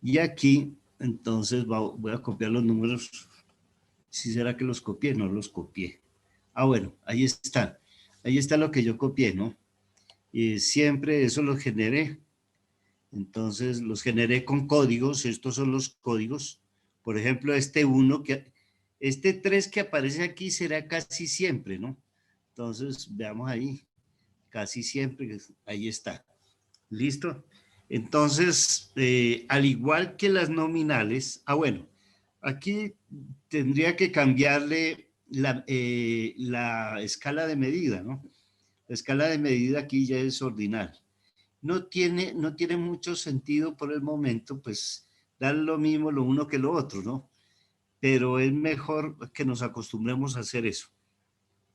Y aquí, entonces voy a copiar los números. ¿Sí será que los copié? No los copié. Bueno, ahí están. Ahí está lo que yo copié, ¿no? Y siempre eso lo generé. Entonces los generé con códigos. Estos son los códigos. Por ejemplo, este 3 que aparece aquí será casi siempre, ¿no? Entonces, veamos ahí. Casi siempre, ahí está. ¿Listo? Entonces, al igual que las nominales, bueno, aquí tendría que cambiarle la escala de medida, ¿no? La escala de medida aquí ya es ordinal. No tiene mucho sentido por el momento, pues, dar lo mismo lo uno que lo otro, ¿no? Pero es mejor que nos acostumbremos a hacer eso,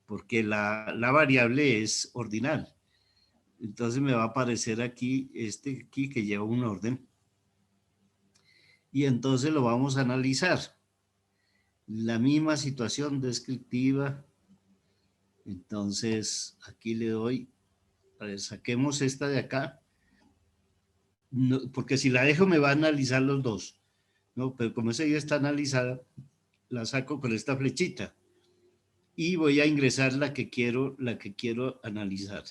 porque la variable es ordinal. Entonces me va a aparecer aquí, aquí que lleva un orden. y entonces lo vamos a analizar. La misma situación descriptiva. Entonces, aquí le doy, a ver, saquemos esta de acá, no, porque si la dejo me va a analizar los dos, ¿no? Pero como esa ya está analizada, la saco con esta flechita y voy a ingresar la que quiero analizar,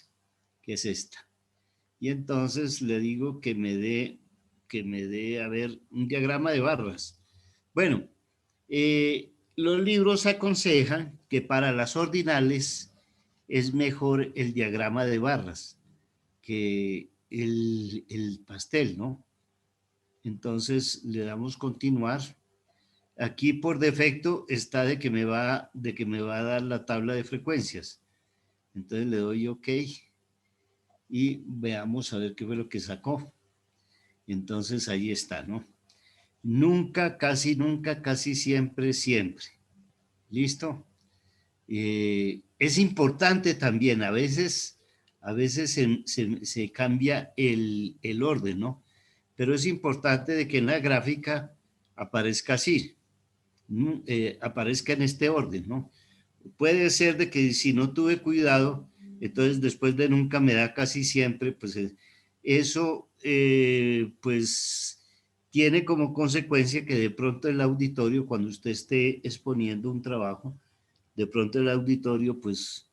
que es esta. Y entonces le digo que me dé, a ver, un diagrama de barras. Bueno, los libros aconsejan que para las ordinales es mejor el diagrama de barras que el pastel, ¿no? Entonces le damos continuar. Aquí por defecto está de que me va a dar la tabla de frecuencias. Entonces le doy OK y veamos a ver qué fue lo que sacó. Entonces ahí está, ¿no? Nunca, casi siempre, siempre. ¿Listo? Es importante también, a veces se cambia el orden, ¿no? Pero es importante de que en la gráfica aparezca así, aparezca en este orden, ¿no? Puede ser de que si no tuve cuidado, entonces después de nunca me da casi siempre, pues eso pues tiene como consecuencia que de pronto el auditorio, cuando usted esté exponiendo un trabajo, de pronto el auditorio pues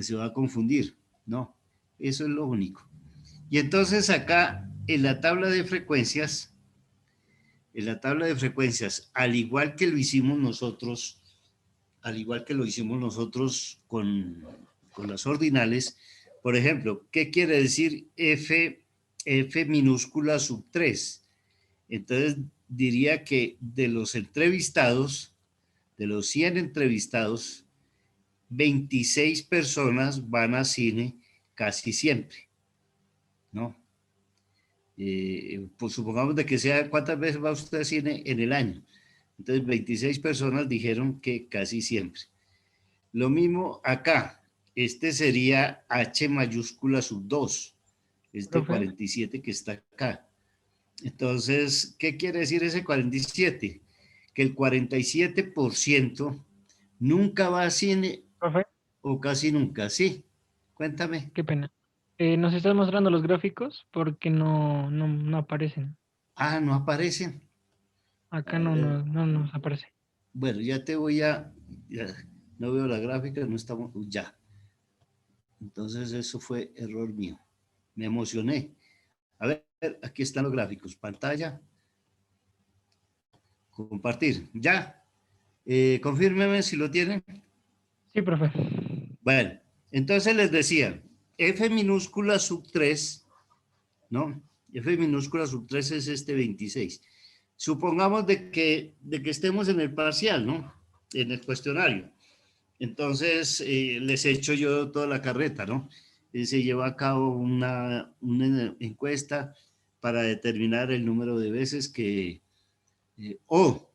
se va a confundir, ¿no? Eso es lo único. Y entonces acá en la tabla de frecuencias, al igual que lo hicimos nosotros, con las ordinales, por ejemplo, ¿qué quiere decir F minúscula sub 3? Entonces diría que de los 100 entrevistados, 26 personas van a cine casi siempre, ¿no? Pues supongamos de que sea, ¿cuántas veces va usted a cine en el año? Entonces 26 personas dijeron que casi siempre. Lo mismo acá, este sería H mayúscula sub 2, este Profe, 47 que está acá. Entonces, ¿qué quiere decir ese 47? Que el 47% nunca va a cine profe, o casi nunca, ¿sí? Cuéntame. qué pena. ¿Nos estás mostrando los gráficos? Porque no aparecen. Ah, no aparecen. A Acá ver, no nos aparece. bueno, ya, no veo la gráfica, no estamos, ya. Entonces eso fue error mío. Me emocioné. A ver, aquí están los gráficos. Pantalla. Compartir. Ya. Confírmeme si lo tienen. Sí, profe. Bueno, entonces les decía, F minúscula sub 3, ¿no? F minúscula sub 3 es este 26. Supongamos de que estemos en el parcial, ¿no? En el cuestionario. Entonces, les echo yo toda la carreta, ¿no? Se lleva a cabo una encuesta para determinar el número de veces que, o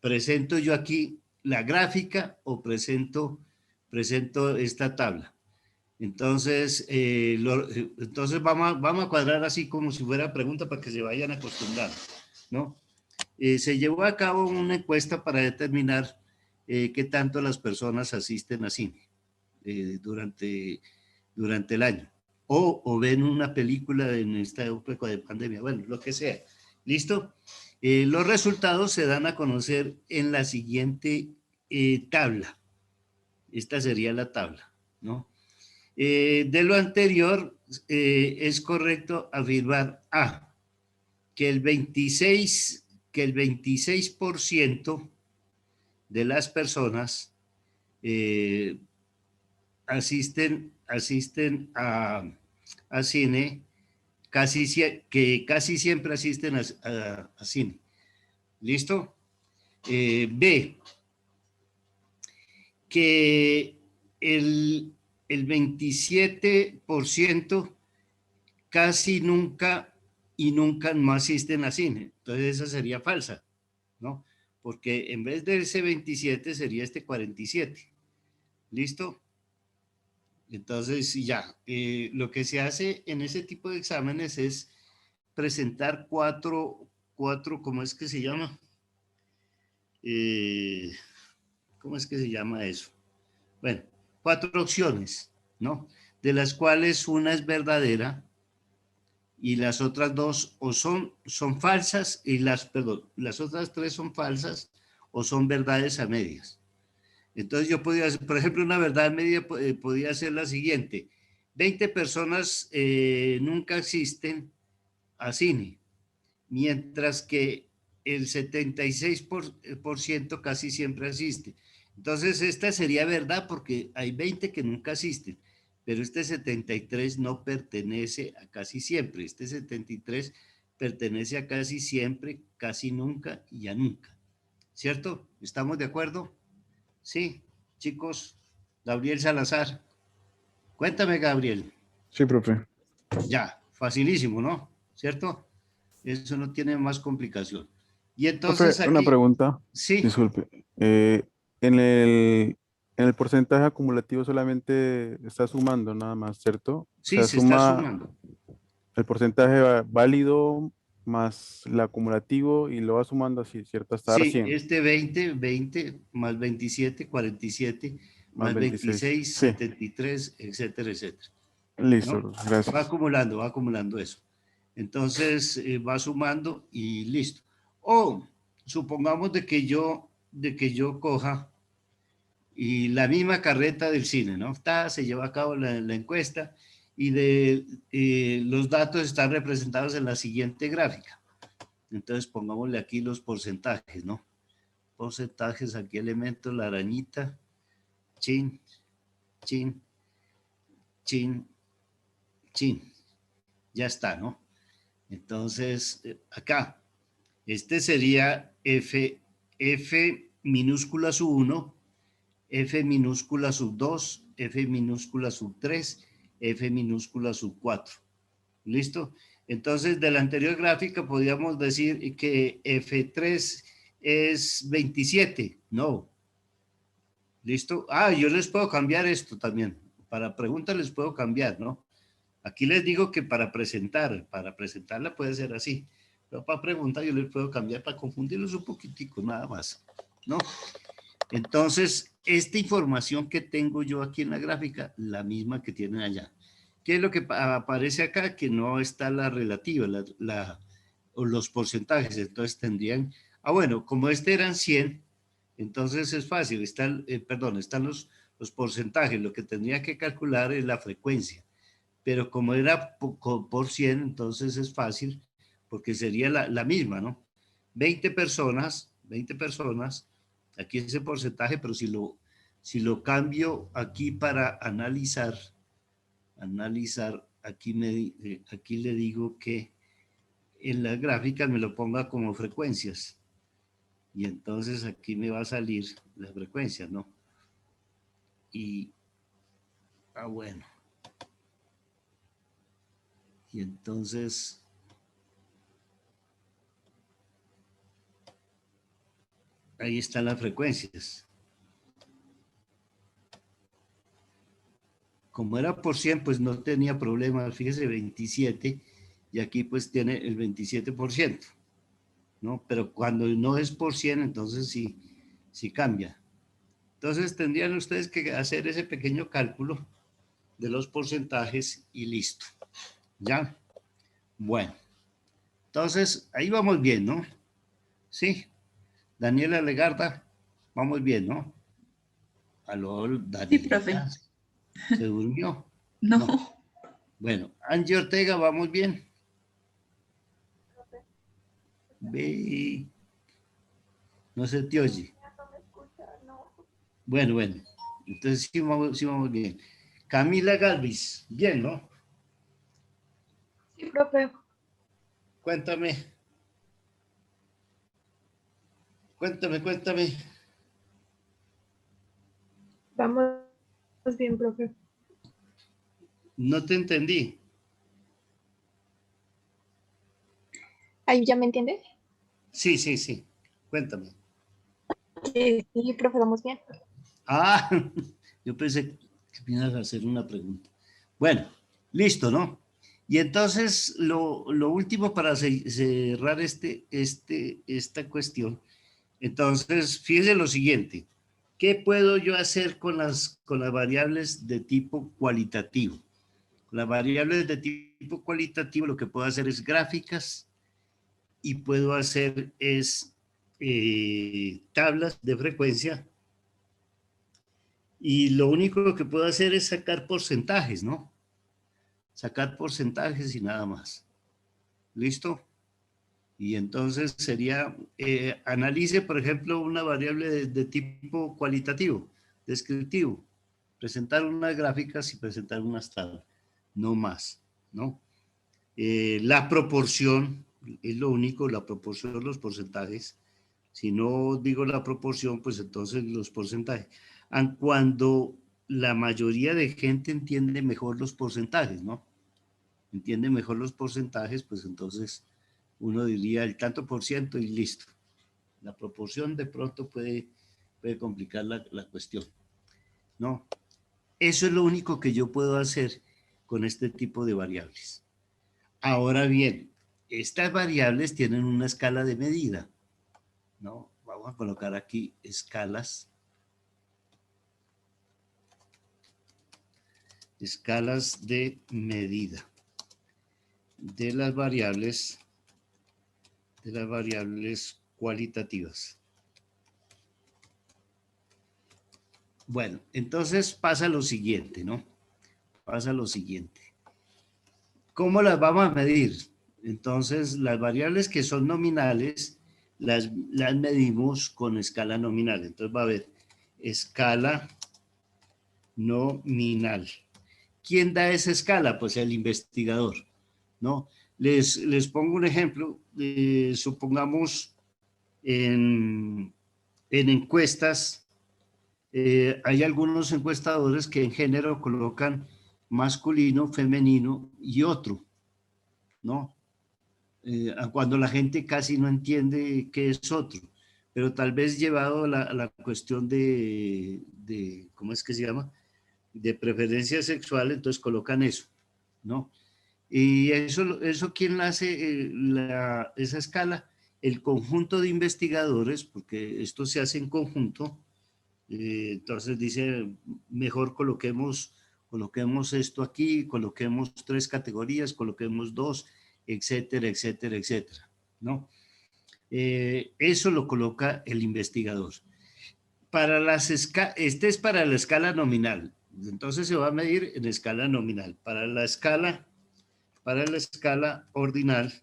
presento yo aquí la gráfica o presento esta tabla. Entonces, entonces vamos a cuadrar así como si fuera pregunta para que se vayan acostumbrando, ¿no? Se llevó a cabo una encuesta para determinar qué tanto las personas asisten a cine durante el año o ven una película en esta época de pandemia, bueno, lo que sea. ¿Listo? Los resultados se dan a conocer en la siguiente tabla. Esta sería la tabla, ¿no? De lo anterior, es correcto afirmar A, que el 26% de las personas asisten a cine, que casi siempre asisten a cine. ¿Listo? B, que el 27% casi nunca y nunca no asisten a cine. Entonces esa sería falsa, ¿no? Porque en vez de ese 27 sería este 47. ¿Listo? Entonces ya, lo que se hace en ese tipo de exámenes es presentar ¿cómo es que se llama? ¿Cómo es que se llama eso? Bueno, 4 opciones, ¿no? De las cuales una es verdadera y las otras 2 o son falsas y las otras 3 son falsas o son verdades a medias. Entonces yo podía hacer, por ejemplo, una verdad media podía ser la siguiente: 20 personas nunca asisten a cine, mientras que el 76% casi siempre asiste. Entonces esta sería verdad porque hay 20 que nunca asisten, pero este 73 no pertenece a casi siempre. Este 73 pertenece a casi siempre, casi nunca y a nunca. ¿Cierto? ¿Estamos de acuerdo? Sí, chicos. Gabriel Salazar. Cuéntame, Gabriel. Sí, profe. Ya, facilísimo, ¿no? ¿Cierto? Eso no tiene más complicación. Y Profe, entonces una aquí, pregunta. sí, Disculpe. En el porcentaje acumulativo solamente está sumando nada más, ¿cierto? O sí, sea, se está suma sumando. el porcentaje válido más el acumulativo y lo va sumando así, ¿cierto? Hasta dar Sí, 100 este 20 más 27, 47, más más 26. 26, Sí, 73, etcétera, etcétera. listo, ¿No? profe, gracias. Va acumulando eso. Entonces va sumando y listo. O supongamos de que yo coja y la misma carreta del cine, ¿no? Se lleva a cabo la encuesta y los datos están representados en la siguiente gráfica. Entonces pongámosle aquí los porcentajes, ¿no? Porcentajes, aquí elementos, la arañita, chin, chin, chin, chin. Ya está, ¿no? Entonces, acá, este sería F minúscula sub 1, F minúscula sub 2, F minúscula sub 3, F minúscula sub 4. ¿Listo? Entonces, de la anterior gráfica podríamos decir que F3 es 27. No. ¿Listo? Yo les puedo cambiar esto también. Para preguntas les puedo cambiar, ¿no? Aquí les digo que para presentarla puede ser así. Pero para preguntar yo les puedo cambiar para confundirlos un poquitico, nada más, ¿no? Entonces, esta información que tengo yo aquí en la gráfica, la misma que tienen allá. ¿Qué es lo que aparece acá? Que no está la relativa, o los porcentajes. Entonces tendrían, bueno, como este eran 100, entonces es fácil, están los porcentajes. Lo que tendría que calcular es la frecuencia. Pero como era por 100, entonces es fácil, porque sería la misma, ¿no? 20 personas, aquí ese porcentaje, pero si lo cambio aquí para analizar, aquí le digo que en las gráficas me lo ponga como frecuencias. Y entonces aquí me va a salir la frecuencia, ¿no? Y, bueno. Y entonces, ahí están las frecuencias. Como era por 100, pues no tenía problema. Fíjese, 27, y aquí pues tiene el 27%, ¿no? Pero cuando no es por 100, entonces sí cambia. Entonces tendrían ustedes que hacer ese pequeño cálculo de los porcentajes y listo. ¿Ya? Bueno, entonces ahí vamos bien, ¿no? Sí. Daniela Legarda, vamos bien, ¿no? Aló, Sí, profe. Danielita, ¿se durmió? No, No. Bueno, Angie Ortega, vamos bien. Ve, no se te oye. Bueno. Entonces sí vamos bien. Camila Galvis, bien, ¿no? Sí, profe. Cuéntame. Vamos bien, profe. No te entendí. ¿Ahí ya me entiende? Sí. Cuéntame. Sí, profe, vamos bien. Yo pensé que me ibas a hacer una pregunta. Bueno, listo, ¿no? Y entonces, lo último para cerrar esta cuestión, entonces, fíjense lo siguiente. ¿Qué puedo yo hacer con las variables de tipo cualitativo? Las variables de tipo cualitativo lo que puedo hacer es gráficas y puedo hacer es tablas de frecuencia, y lo único que puedo hacer es sacar porcentajes, ¿no? Sacar porcentajes y nada más. ¿Listo? Y entonces sería, analice, por ejemplo, una variable de tipo cualitativo, descriptivo, presentar unas gráficas y presentar unas tablas, no más, ¿no? La proporción es lo único, la proporción, los porcentajes. Si no digo la proporción, pues entonces los porcentajes. Aun cuando la mayoría de gente entiende mejor los porcentajes, ¿no? Entiende mejor los porcentajes, pues entonces uno diría el tanto por ciento y listo. La proporción de pronto puede complicar la cuestión. No, eso es lo único que yo puedo hacer con este tipo de variables. Ahora bien, estas variables tienen una escala de medida, ¿no? Vamos a colocar aquí escalas. Escalas de medida de las variables cualitativas. Bueno, entonces pasa lo siguiente, ¿no? Pasa lo siguiente. ¿Cómo las vamos a medir? Entonces, las variables que son nominales las medimos con escala nominal. Entonces va a haber escala nominal. ¿Quién da esa escala? Pues el investigador, ¿no? Les pongo un ejemplo. Supongamos en encuestas, hay algunos encuestadores que en género colocan masculino, femenino y otro, ¿no? Cuando la gente casi no entiende qué es otro, pero tal vez llevado a la cuestión de, ¿cómo es que se llama? De preferencia sexual, entonces colocan eso, ¿no? Y eso ¿quién hace esa escala? El conjunto de investigadores, porque esto se hace en conjunto. Entonces dice, mejor coloquemos esto aquí, coloquemos 3 categorías, coloquemos 2, etcétera, etcétera, etcétera, ¿no? Eso lo coloca el investigador. Este es para la escala nominal, entonces se va a medir en escala nominal. Para la escala ordinal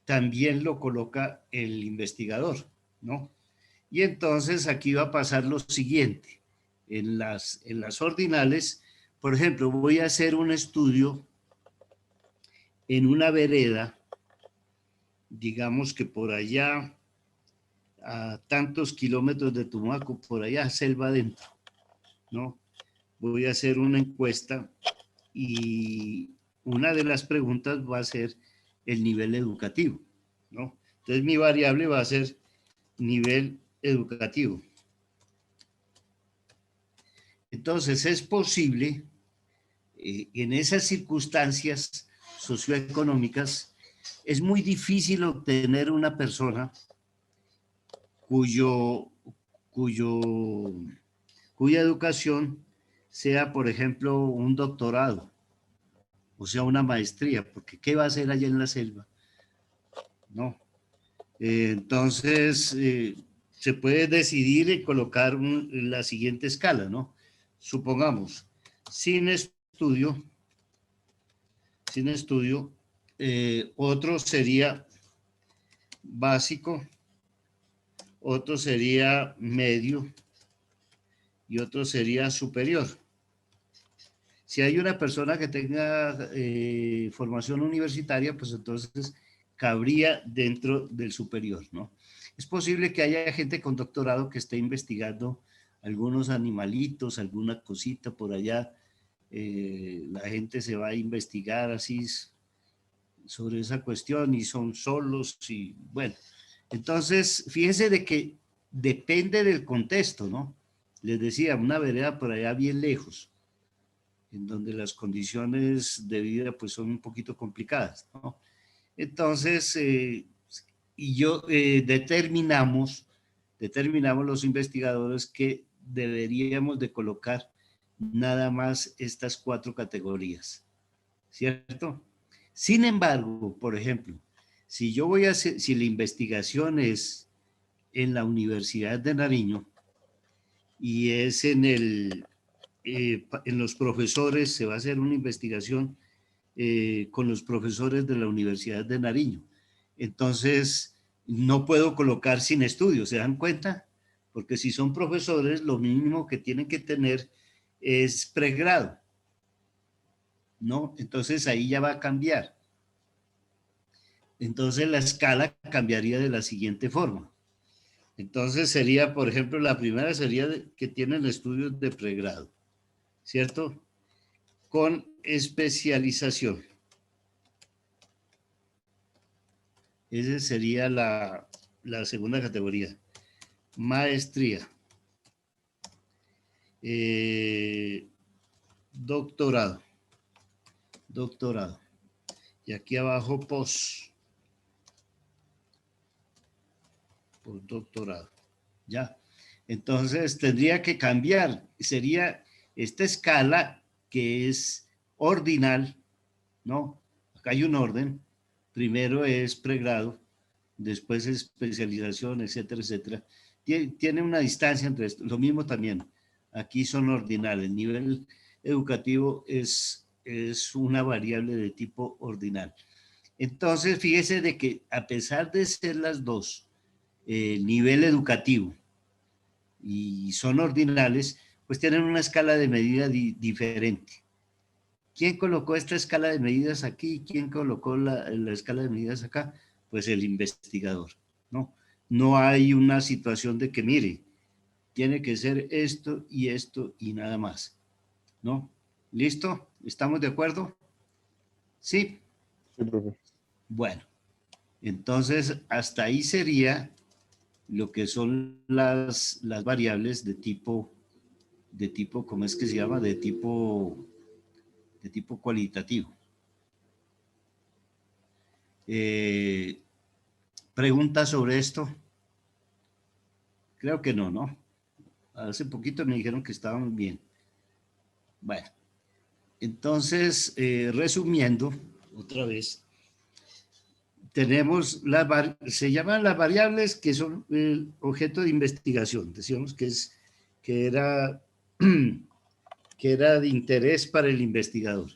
también lo coloca el investigador, ¿no? Y entonces aquí va a pasar lo siguiente. En las ordinales, por ejemplo, voy a hacer un estudio en una vereda, digamos que por allá, a tantos kilómetros de Tumaco, por allá, selva adentro, ¿no? Voy a hacer una encuesta y una de las preguntas va a ser el nivel educativo, ¿no? Entonces mi variable va a ser nivel educativo. Entonces es posible, en esas circunstancias socioeconómicas, es muy difícil obtener una persona cuya educación sea, por ejemplo, un doctorado, o sea, una maestría, porque ¿qué va a hacer allá en la selva? No. Entonces, se puede decidir y colocar la siguiente escala, ¿no? Supongamos, sin estudio, otro sería básico, otro sería medio y otro sería superior. Si hay una persona que tenga formación universitaria, pues entonces cabría dentro del superior, ¿no? Es posible que haya gente con doctorado que esté investigando algunos animalitos, alguna cosita por allá. La gente se va a investigar así sobre esa cuestión y son solos y bueno. Entonces, fíjense de que depende del contexto, ¿no? Les decía, una vereda por allá bien lejos. en donde las condiciones de vida pues son un poquito complicadas, ¿no? Entonces, determinamos los investigadores que deberíamos de colocar nada más estas 4 categorías, ¿cierto? Sin embargo, por ejemplo, si yo voy a hacer, si la investigación es en la Universidad de Nariño y es en los profesores, se va a hacer una investigación con los profesores de la Universidad de Nariño. Entonces, no puedo colocar sin estudios, ¿se dan cuenta? Porque si son profesores, lo mínimo que tienen que tener es pregrado, ¿no? Entonces, ahí ya va a cambiar. Entonces, la escala cambiaría de la siguiente forma. Entonces, sería, por ejemplo, la primera sería que tienen estudios de pregrado, ¿cierto? Con especialización. Esa sería la segunda categoría. Maestría. Doctorado. Y aquí abajo postdoctorado. ¿Ya? Entonces tendría que cambiar. Sería esta escala que es ordinal, ¿no? Acá hay un orden. Primero es pregrado, después es especialización, etcétera, etcétera. Tiene una distancia entre esto. Lo mismo también. Aquí son ordinales. El nivel educativo es una variable de tipo ordinal. Entonces, fíjese de que a pesar de ser las dos nivel educativo y son ordinales, pues tienen una escala de medida diferente. ¿Quién colocó esta escala de medidas aquí? ¿Quién colocó la escala de medidas acá? Pues el investigador, ¿no? No hay una situación de que, mire, tiene que ser esto y nada más, ¿no? ¿Listo? ¿Estamos de acuerdo? ¿Sí? Sí, profe. Bueno, entonces hasta ahí sería lo que son las variables de tipo, ¿cómo es que se llama? De tipo cualitativo. ¿Preguntas sobre esto? Creo que no, ¿no? Hace poquito me dijeron que estaban bien. Bueno, entonces, resumiendo, otra vez, tenemos se llaman las variables que son el objeto de investigación. Decíamos que era de interés para el investigador.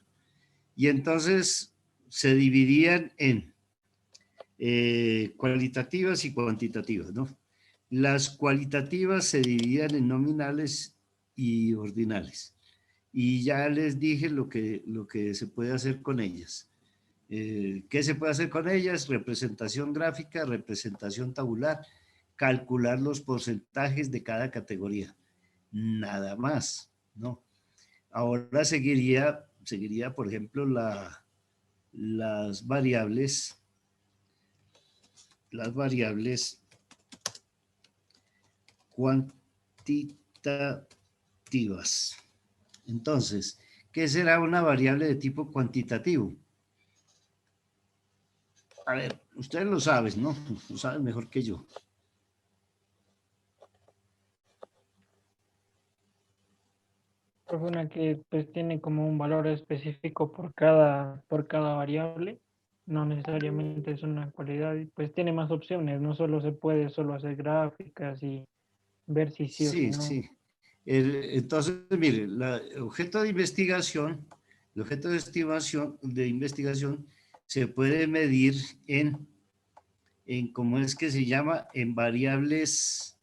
Y entonces se dividían en cualitativas y cuantitativas, ¿no? Las cualitativas se dividían en nominales y ordinales. Y ya les dije lo que se puede hacer con ellas. ¿Qué se puede hacer con ellas? Representación gráfica, representación tabular, calcular los porcentajes de cada categoría. Nada más, ¿no? Ahora seguiría, por ejemplo, las variables cuantitativas. Entonces, ¿qué será una variable de tipo cuantitativo? A ver, ustedes lo saben, ¿no? Lo saben mejor que yo. Una que pues tiene como un valor específico por cada variable, no necesariamente es una cualidad, y pues tiene más opciones, no solo se puede solo hacer gráficas y ver si sí o si Sí, no. sí. Entonces, mire, el objeto de investigación se puede medir en ¿cómo es que se llama? En variables,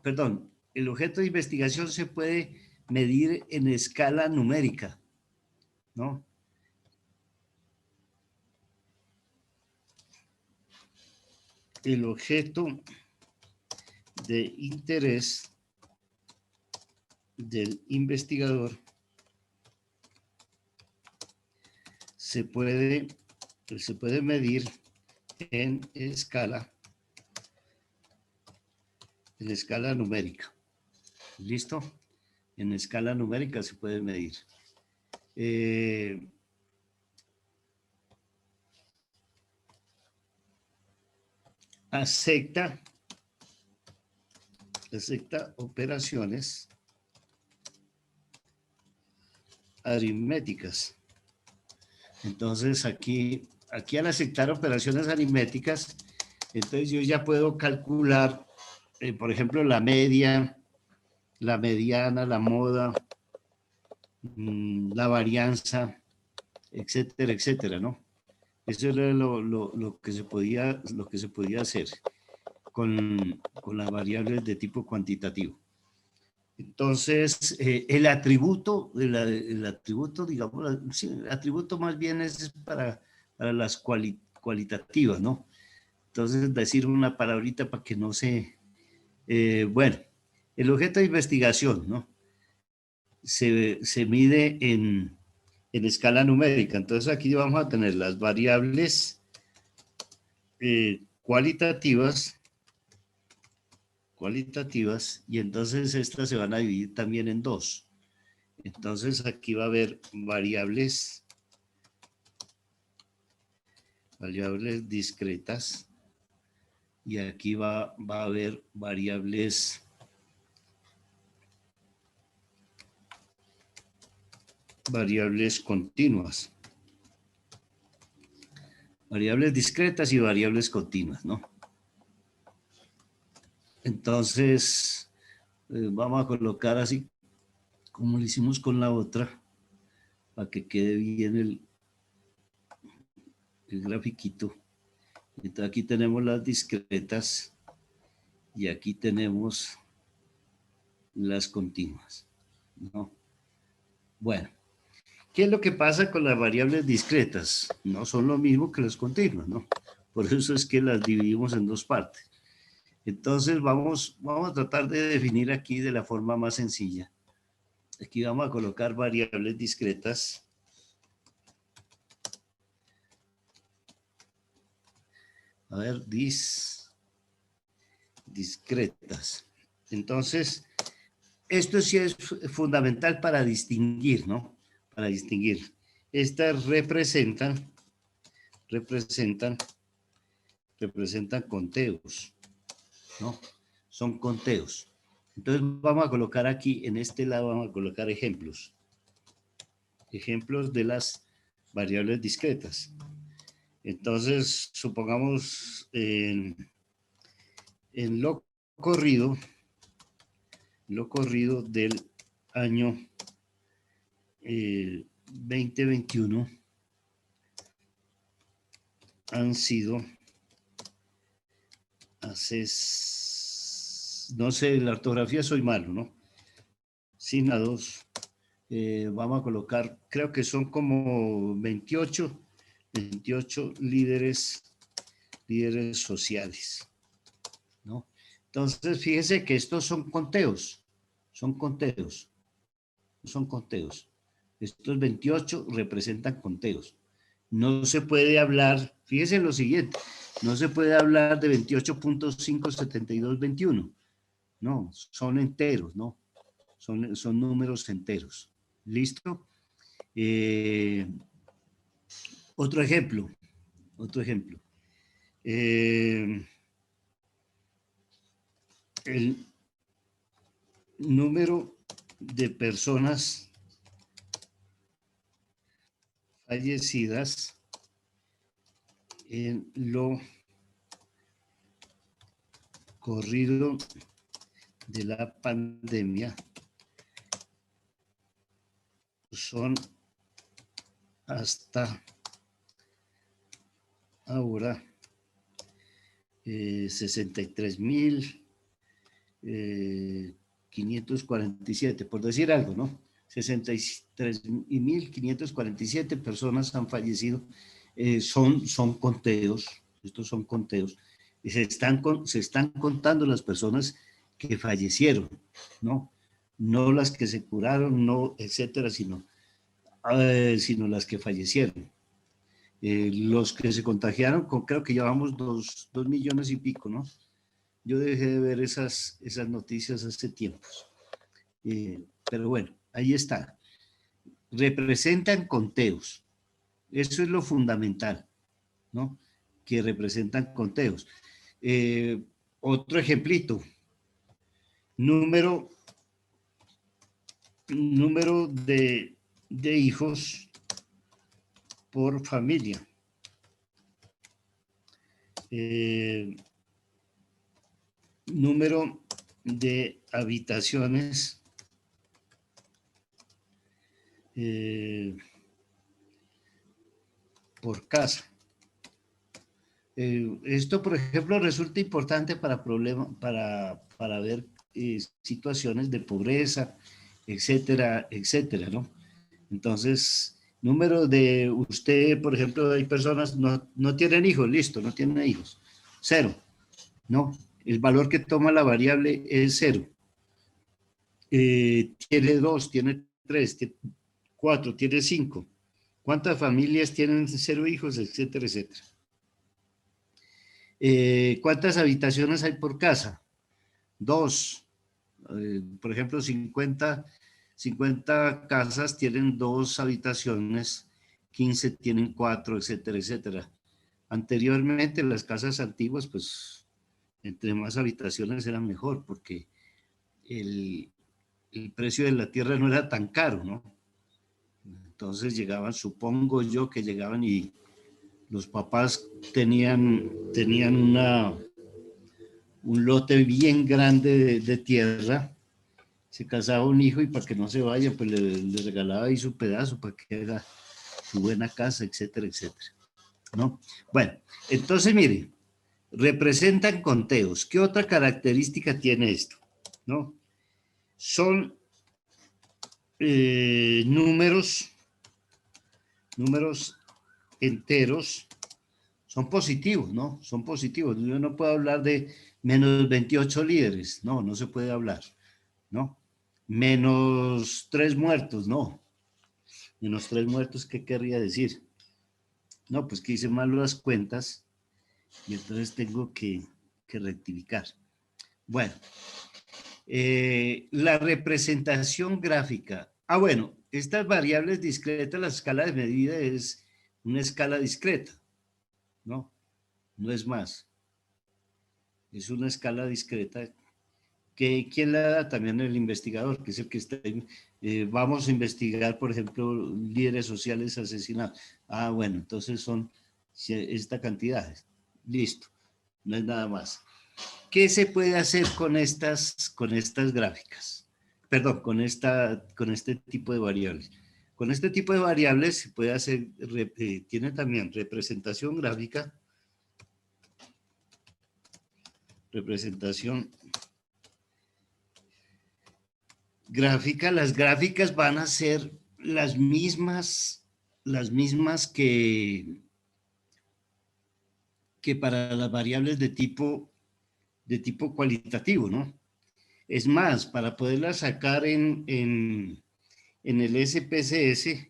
perdón, el objeto de investigación se puede medir en escala numérica, ¿no? El objeto de interés del investigador se puede medir en escala numérica. ¿Listo? En escala numérica se puede medir. Acepta operaciones aritméticas. Entonces aquí al aceptar operaciones aritméticas, entonces yo ya puedo calcular, por ejemplo, la media, la mediana, la moda, la varianza, etcétera, etcétera, ¿no? Eso era lo que se podía hacer con las variables de tipo cuantitativo. Entonces, el atributo, digamos, sí, el atributo más bien es para las cualitativas, ¿no? Entonces, decir una palabrita para que no se... bueno, el objeto de investigación, ¿no? Se mide en escala numérica. Entonces, aquí vamos a tener las variables cualitativas, y entonces estas se van a dividir también en dos. Entonces aquí va a haber variables discretas y aquí va a haber variables continuas. Variables discretas y variables continuas, ¿no? Entonces, vamos a colocar así como lo hicimos con la otra, para que quede bien el grafiquito. Entonces aquí tenemos las discretas y aquí tenemos las continuas, ¿no? Bueno, ¿qué es lo que pasa con las variables discretas? No son lo mismo que las continuas, ¿no? Por eso es que las dividimos en dos partes. Entonces vamos a tratar de definir aquí de la forma más sencilla. Aquí vamos a colocar variables discretas. A ver, discretas. Entonces, esto sí es fundamental para distinguir, ¿no? Para distinguir. Estas representan conteos, ¿no? Son conteos. Entonces vamos a colocar aquí, en este lado vamos a colocar ejemplos. Ejemplos de las variables discretas. Entonces, supongamos en lo corrido del año 2021 han sido, no sé, la ortografía soy malo, ¿no? Sin a dos, vamos a colocar, creo que son como 28 líderes sociales, ¿no? Entonces, fíjense que estos son conteos. Estos 28 representan conteos. No se puede hablar, fíjense en lo siguiente, no se puede hablar de 28.57221. No, son enteros, ¿no? Son números enteros. ¿Listo? Otro ejemplo. El número de personas fallecidas en lo corrido de la pandemia son hasta ahora 63.547, por decir algo, ¿no? 63.547 personas han fallecido. Son conteos, estos son conteos. Y se están contando las personas que fallecieron, ¿no? No las que se curaron, no, etcétera, sino las que fallecieron. Los que se contagiaron, creo que llevamos 2 millones y pico, ¿no? Yo dejé de ver esas noticias hace tiempos. Pero bueno, ahí está. Representan conteos. Eso es lo fundamental, ¿no? Que representan conteos. Otro ejemplito. Número de hijos por familia. Número de habitaciones por casa. Esto, por ejemplo, resulta importante para ver situaciones de pobreza, etcétera, etcétera, ¿no? Entonces, número de usted, por ejemplo, hay personas no tienen hijos, listo, no tienen hijos, 0, ¿no? El valor que toma la variable es 0. Tiene 2, tiene 3, tiene 4, tiene 5. ¿Cuántas familias tienen 0 hijos, etcétera, etcétera? ¿Cuántas habitaciones hay por casa? 2. Por ejemplo, 50 casas tienen 2 habitaciones, 15 tienen 4, etcétera, etcétera. Anteriormente, las casas antiguas, pues, entre más habitaciones era mejor, porque el precio de la tierra no era tan caro, ¿no? Entonces llegaban, supongo yo que llegaban y los papás tenían un lote bien grande de tierra, se casaba un hijo y para que no se vaya, pues le regalaba ahí su pedazo para que haga su buena casa, etcétera, etcétera, ¿no? Bueno, entonces mire, representan conteos. ¿Qué otra característica tiene esto? ¿No? Son números enteros, son positivos, ¿no? Son positivos. Yo no puedo hablar de menos 28 líderes, no se puede hablar, ¿no? Menos 3 muertos, no. Menos 3 muertos, ¿qué querría decir? No, pues que hice mal las cuentas y entonces tengo que rectificar. Bueno, la representación gráfica. Bueno, estas variables discretas, la escala de medida es una escala discreta, ¿no? No es más. Es una escala discreta que ¿quién la da? También el investigador, que es el que está, vamos a investigar, por ejemplo, líderes sociales asesinados. Bueno, entonces son esta cantidad. Listo, no es nada más. ¿Qué se puede hacer con estas gráficas? Perdón, con este tipo de variables. Con este tipo de variables se puede hacer, tiene también representación gráfica, representación gráfica. Las gráficas van a ser las mismas que para las variables de tipo cualitativo, ¿no? Es más, para poderlas sacar en el SPSS,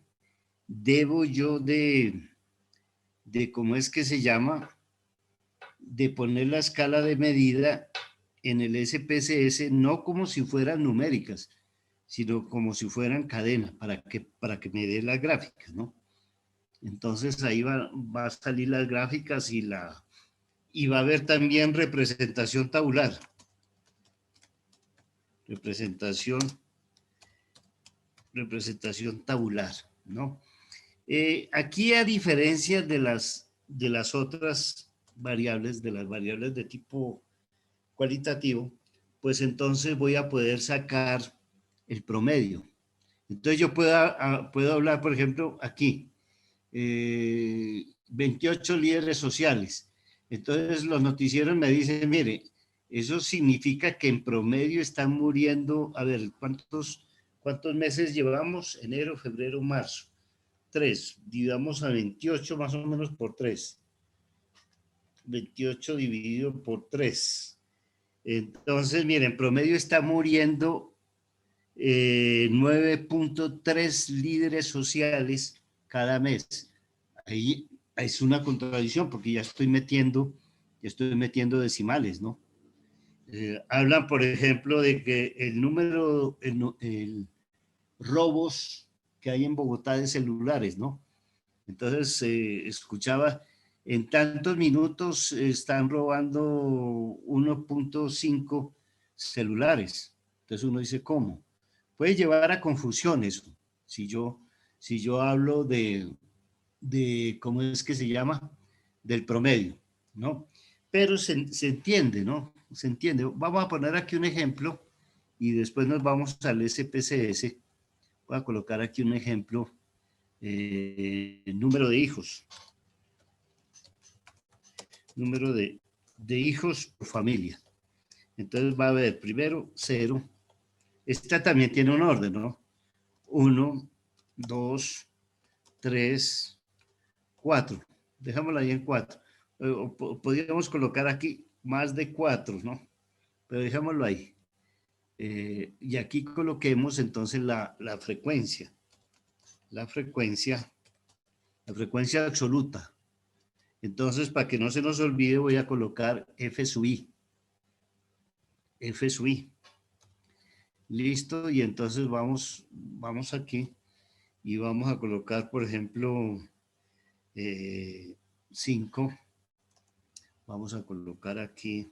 debo yo de ¿cómo es que se llama? De poner la escala de medida en el SPSS, no como si fueran numéricas, sino como si fueran cadena, para que me dé las gráficas, ¿no? Entonces ahí va a salir las gráficas y va a haber también representación tabular. Representación tabular, ¿no? Aquí, a diferencia de las otras variables, de las variables de tipo cualitativo, pues entonces voy a poder sacar el promedio. Entonces yo puedo hablar, por ejemplo, aquí, 28 líderes sociales. Entonces los noticieros me dicen, mire, eso significa que en promedio están muriendo, a ver, ¿cuántos meses llevamos? Enero, febrero, marzo. 3, dividamos a 28 más o menos por 3. 28 dividido por 3. Entonces, miren, en promedio está muriendo 9.3 líderes sociales cada mes. Ahí es una contradicción porque ya estoy metiendo decimales, ¿no? Hablan, por ejemplo, de que el número, el robos que hay en Bogotá de celulares, ¿no? Entonces, escuchaba, en tantos minutos están robando 1.5 celulares. Entonces uno dice, ¿cómo? Puede llevar a confusión eso. Si yo hablo ¿cómo es que se llama? Del promedio, ¿no? Pero se entiende, ¿no? Se entiende. Vamos a poner aquí un ejemplo y después nos vamos al SPSS. Voy a colocar aquí un ejemplo. Número de hijos. Número de hijos por familia. Entonces va a haber primero 0. Esta también tiene un orden, ¿no? 1, 2, 3, 4. Dejámoslo ahí en 4. Podríamos colocar aquí más de 4, ¿no? Pero dejémoslo ahí. Y aquí coloquemos entonces la frecuencia. La frecuencia absoluta. Entonces, para que no se nos olvide, voy a colocar F sub I. F sub I. Listo, y entonces vamos aquí y vamos a colocar, por ejemplo, 5. Vamos a colocar aquí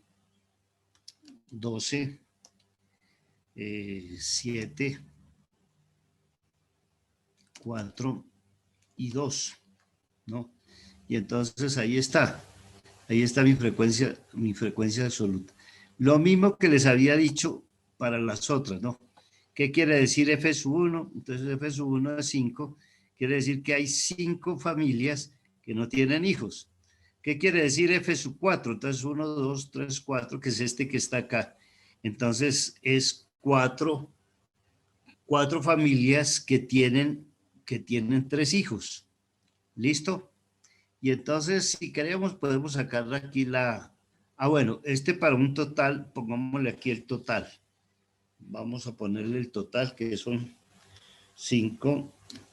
12, 7, 4 y 2, ¿no? Y entonces ahí está mi frecuencia absoluta. Lo mismo que les había dicho para las otras, ¿no? ¿Qué quiere decir F sub 1? Entonces F sub 1 es 5, quiere decir que hay 5 familias que no tienen hijos. ¿Qué quiere decir F sub 4? Entonces 1, 2, 3, 4, que es este que está acá. Entonces es 4 familias que tienen 3 hijos. ¿Listo? Y entonces, si queremos, podemos sacar aquí bueno, para un total, pongámosle aquí el total. Vamos a ponerle el total, que son 5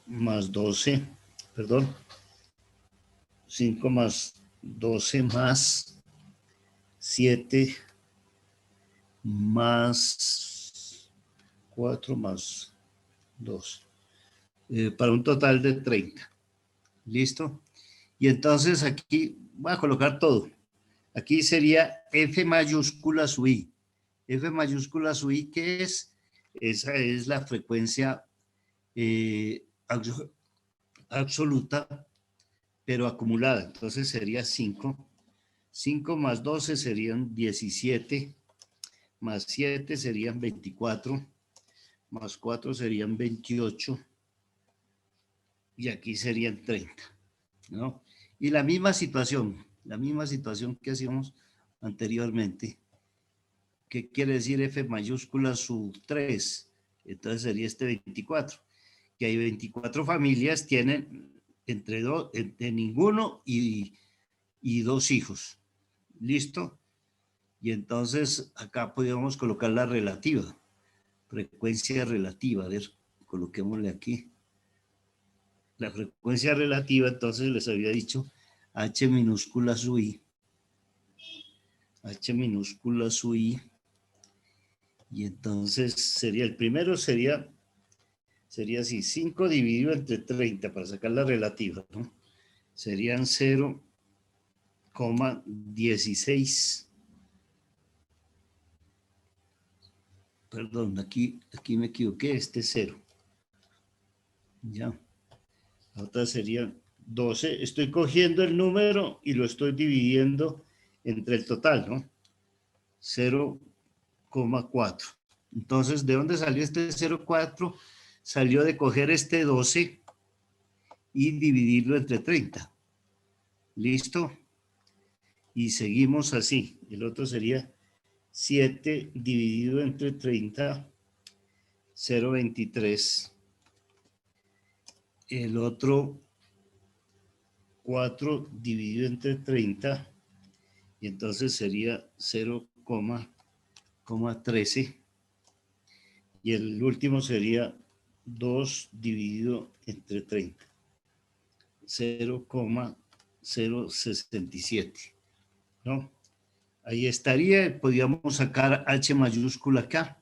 más 12, perdón, 5 más 12 más 7 más 4 más 2, para un total de 30. ¿Listo? Y entonces aquí voy a colocar todo. Aquí sería F mayúscula sub I. F mayúscula sub I, ¿qué es? Esa es la frecuencia absoluta, pero acumulada. Entonces sería 5. 5 más 12 serían 17, más 7 serían 24, más 4 serían 28, y aquí serían 30, ¿no? Y la misma situación que hacíamos anteriormente. ¿Qué quiere decir F mayúscula sub 3? Entonces sería 24, que hay 24 familias, tienen entre ninguno y 2 hijos. ¿Listo? Y entonces acá podríamos colocar la relativa, frecuencia relativa. A ver, coloquémosle aquí. La frecuencia relativa, entonces les había dicho H minúscula sub I. H minúscula sub I. Y entonces el primero sería así, 5 dividido entre 30 para sacar la relativa, ¿no? Serían 0,16. Perdón, aquí me equivoqué, este es 0. Ya. La otra sería 12. Estoy cogiendo el número y lo estoy dividiendo entre el total, ¿no? 0,4. Entonces, ¿de dónde salió este 0,4? Salió de coger este 12 y dividirlo entre 30. ¿Listo? Y seguimos así. El otro sería 7 dividido entre 30, 0,23. El otro 4 dividido entre 30, y entonces sería 0,13. Y el último sería 2 dividido entre 30, 0,067, ¿no? Ahí estaría, podríamos sacar H mayúscula acá.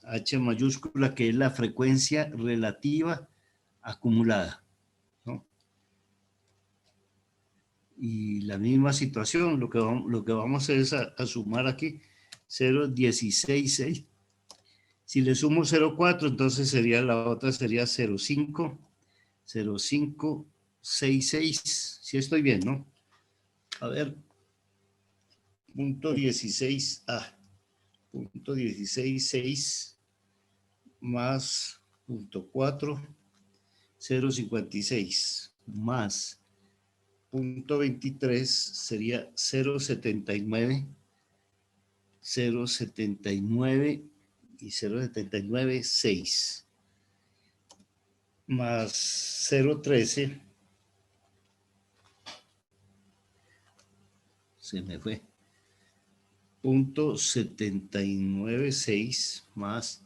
H mayúscula, que es la frecuencia relativa acumulada, ¿no? Y la misma situación, lo que vamos a hacer es a sumar aquí 0,166. Si le sumo 0,4, entonces sería la otra, sería 0,5, 0,566. Si estoy bien, ¿no? A ver, punto 16A, punto 16,6 más punto 4, 0,56 más punto 23 sería 0,79, 0,79 y 0,79,6 más 0,13, se me fue, punto 79,6 más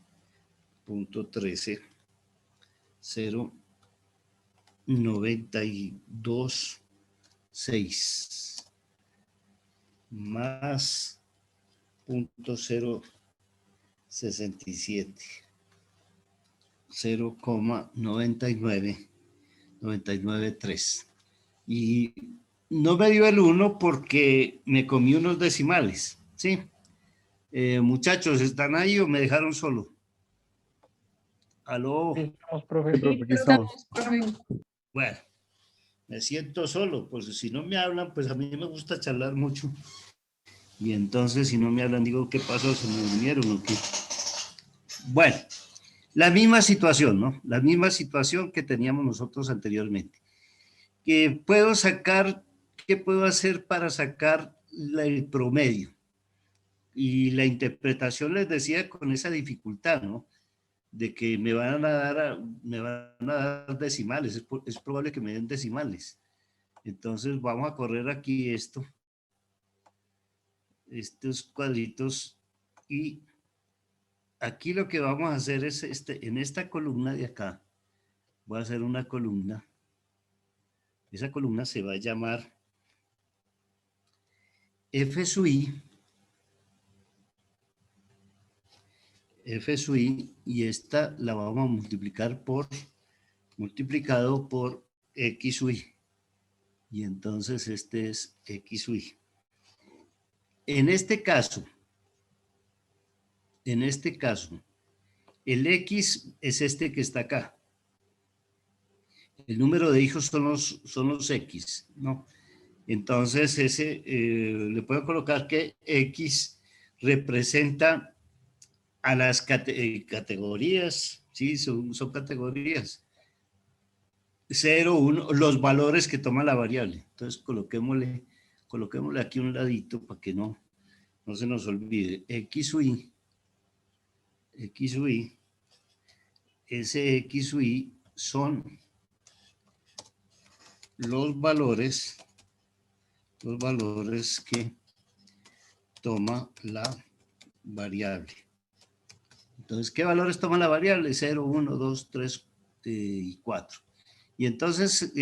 punto 13, 0,92,6 más punto 0,67, 0,99,3. Y no me dio el 1 porque me comí unos decimales, ¿sí? Muchachos, ¿están ahí o me dejaron solo? ¿Aló? Sí, estamos, profe. Sí, profe, aquí estamos. Bueno, me siento solo, pues si no me hablan, pues a mí me gusta charlar mucho. Y entonces si no me hablan, digo, ¿qué pasó? ¿Se me durmieron o qué? Bueno, la misma situación, ¿no? La misma situación que teníamos nosotros anteriormente. Que puedo sacar, ¿qué puedo hacer para sacar el promedio? Y la interpretación les decía con esa dificultad, ¿no? De que me van a dar decimales, es probable que me den decimales. Entonces vamos a correr aquí estos cuadritos, y aquí lo que vamos a hacer es, en esta columna de acá, voy a hacer una columna. Esa columna se va a llamar F sub I, y esta la vamos a multiplicar multiplicado por X sub I. Y entonces este es X sub I. En este caso, el X es este que está acá. El número de hijos son los X, ¿no? Entonces le puedo colocar que X representa a las categorías, ¿sí? Son categorías. 0, 1, los valores que toma la variable. Entonces coloquémosle aquí un ladito para que no se nos olvide. X sub I, ese X sub I son los valores que toma la variable. Entonces, ¿qué valores toma la variable? 0, 1, 2, 3 y 4. Y entonces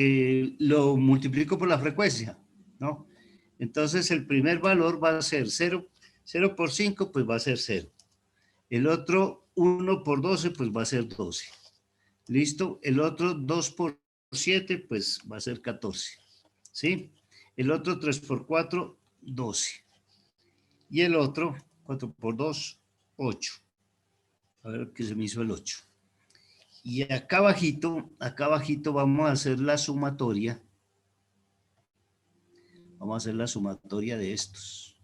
lo multiplico por la frecuencia, ¿no? Entonces el primer valor va a ser 0 por 5, pues va a ser 0. El otro 1 por 12, pues va a ser 12. ¿Listo? El otro 2 por 7, pues va a ser 14. ¿Sí? El otro 3 por 4, 12. Y el otro 4 por 2, 8. A ver qué se me hizo el 8. Y acá abajito vamos a hacer la sumatoria. Vamos a hacer la sumatoria de estos.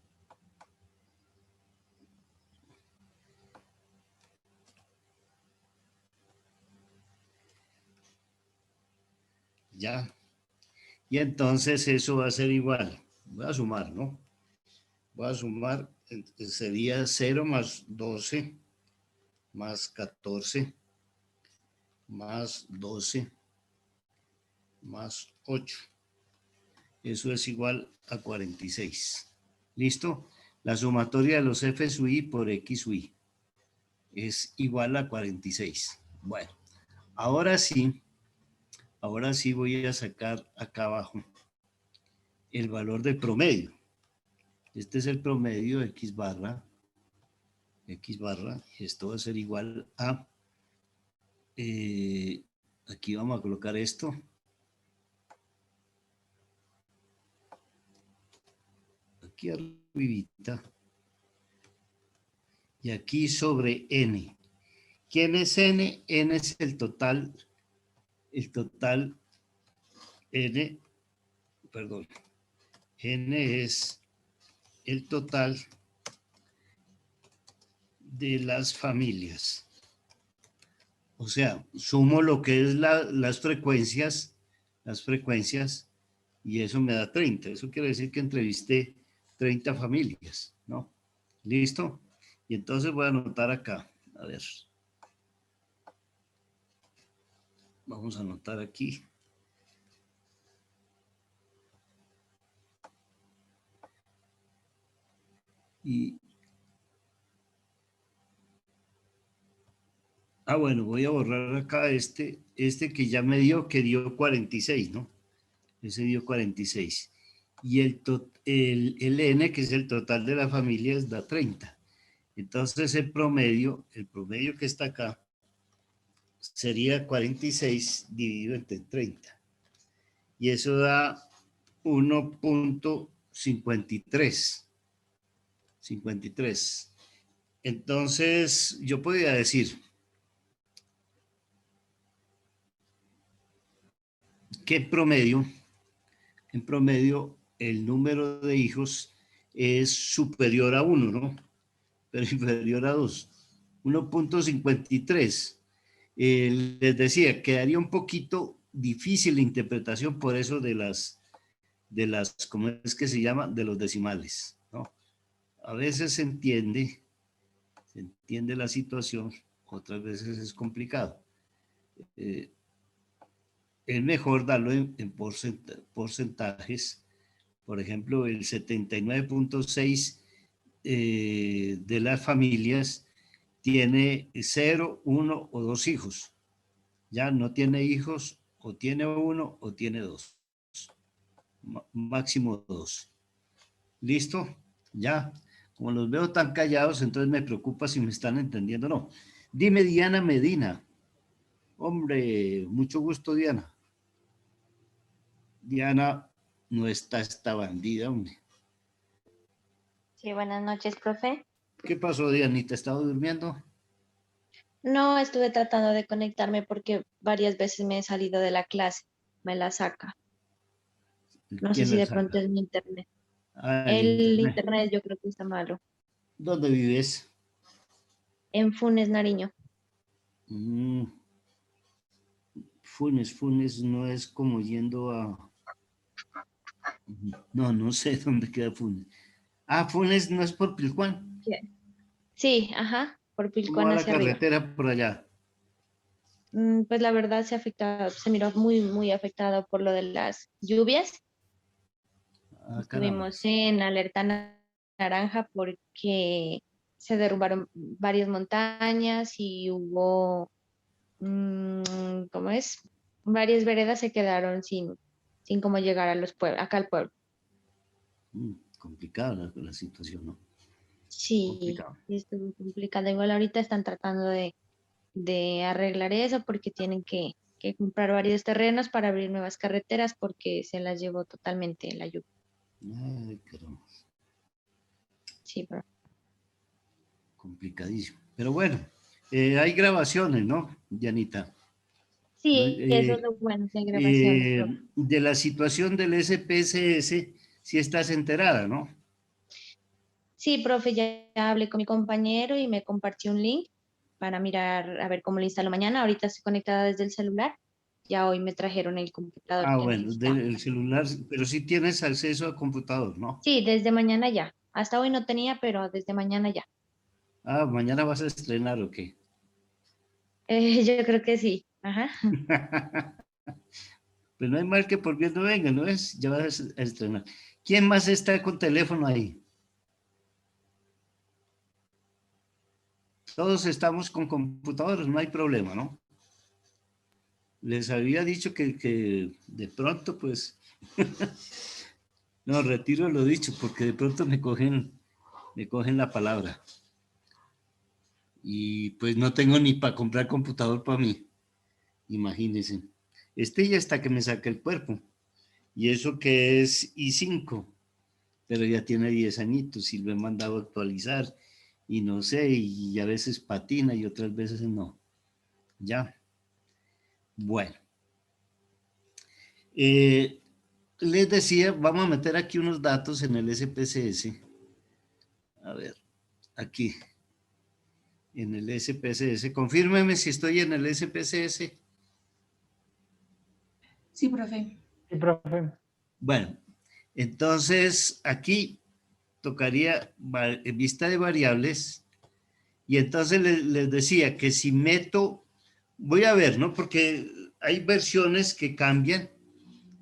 Ya. Y entonces eso va a ser igual. Voy a sumar, ¿no? Voy a sumar, sería 0 más 12 más 14 más 12 más 8. Eso es igual a 46. ¿Listo? La sumatoria de los F sub I por X sub I es igual a 46. Bueno, ahora sí voy a sacar acá abajo el valor del promedio. Este es el promedio X barra, y esto va a ser igual a, aquí vamos a colocar esto. Aquí arribita. Y aquí sobre N. ¿Quién es N? N es el total, N, perdón, N es el total de las familias. O sea, sumo lo que es las frecuencias, y eso me da 30. Eso quiere decir que entrevisté 30 familias, ¿no? ¿Listo? Y entonces voy a anotar acá. A ver. Vamos a anotar aquí. Y bueno, voy a borrar acá este que ya me dio, que dio 46, ¿no? Ese dio 46. Y el N, que es el total de las familias, da 30. Entonces el promedio que está acá, sería 46 dividido entre 30. Y eso da 1.53. 53. Entonces, yo podría decir que en promedio, el número de hijos es superior a 1, ¿no? Pero inferior a 2. 1.53. Les decía, quedaría un poquito difícil la interpretación por eso de las, ¿cómo es que se llama? De los decimales, ¿no? A veces se entiende la situación, otras veces es complicado. Es mejor darlo en porcentajes. Por ejemplo, el 79.6 de las familias tiene 0, 1 o 2 hijos. Ya no tiene hijos, o tiene 1 o tiene 2. Máximo 2. ¿Listo? Ya. Como los veo tan callados, entonces me preocupa si me están entendiendo o no. Dime, Diana Medina. Hombre, mucho gusto, Diana. Diana, no está esta bandida, hombre. Sí, buenas noches, profe. ¿Qué pasó, Dianita? ¿Estaba durmiendo? No, estuve tratando de conectarme porque varias veces me he salido de la clase. Me la saca. No sé ¿Quién si la de pronto saca? es mi internet. Ah, el El internet. internet yo creo que está malo. ¿Dónde vives? En Funes, Nariño. Funes no es como yendo a... No sé dónde queda Funes. Ah, Funes no es por Piljuán. Sí, ajá, por ¿Cómo Pilcoán va la hacia arriba. carretera por allá? Pues la verdad se miró muy, muy afectado por lo de las lluvias. Ah, caramba. Estuvimos en alerta naranja porque se derrumbaron varias montañas y hubo, ¿cómo es? Varias veredas se quedaron sin cómo llegar a los pueblos, acá al pueblo. Complicada la situación, ¿no? Sí, Complicado. sí estuvo complicado. Igual ahorita están tratando de arreglar eso porque tienen que comprar varios terrenos para abrir nuevas carreteras porque se las llevó totalmente la lluvia. Ay, caramba. Sí, pero Complicadísimo. Pero bueno, hay grabaciones, ¿no, Dianita? ¿No? sí, eso es lo bueno de grabaciones, profe. De la situación del SPSS, si estás enterada, ¿no? Sí, profe, ya hablé con mi compañero y me compartió un link para mirar a ver cómo lo instalo mañana. Ahorita estoy conectada desde el celular. Ya hoy me trajeron el computador Ah, que bueno, necesitaba. del celular, pero sí tienes acceso a computador, ¿no? Sí, desde mañana ya. Hasta hoy no tenía, pero desde mañana ya. Ah, mañana vas a estrenar, ¿o qué? Yo creo que sí. Ajá. Pues no hay mal que por bien no venga, ¿no es? Ya vas a estrenar. ¿Quién más está con teléfono ahí? Todos estamos con computadores, no hay problema, ¿no? Les había dicho que de pronto, pues, No, retiro lo dicho porque de pronto me cogen la palabra. Y pues no tengo ni para comprar computador para mí. Imagínense. Ya hasta que me saque el cuerpo. Y eso que es i5, pero ya tiene 10 añitos y lo he mandado a actualizar. Y no sé, y a veces patina y otras veces no. Ya. Bueno. Les decía, vamos a meter aquí unos datos en el SPSS. A ver, aquí. En el SPSS. Confírmeme si estoy en el SPSS. Sí, profe. Sí, profe. Bueno, entonces aquí tocaría vista de variables y entonces les decía que si meto, voy a ver, ¿no? Porque hay versiones que cambian.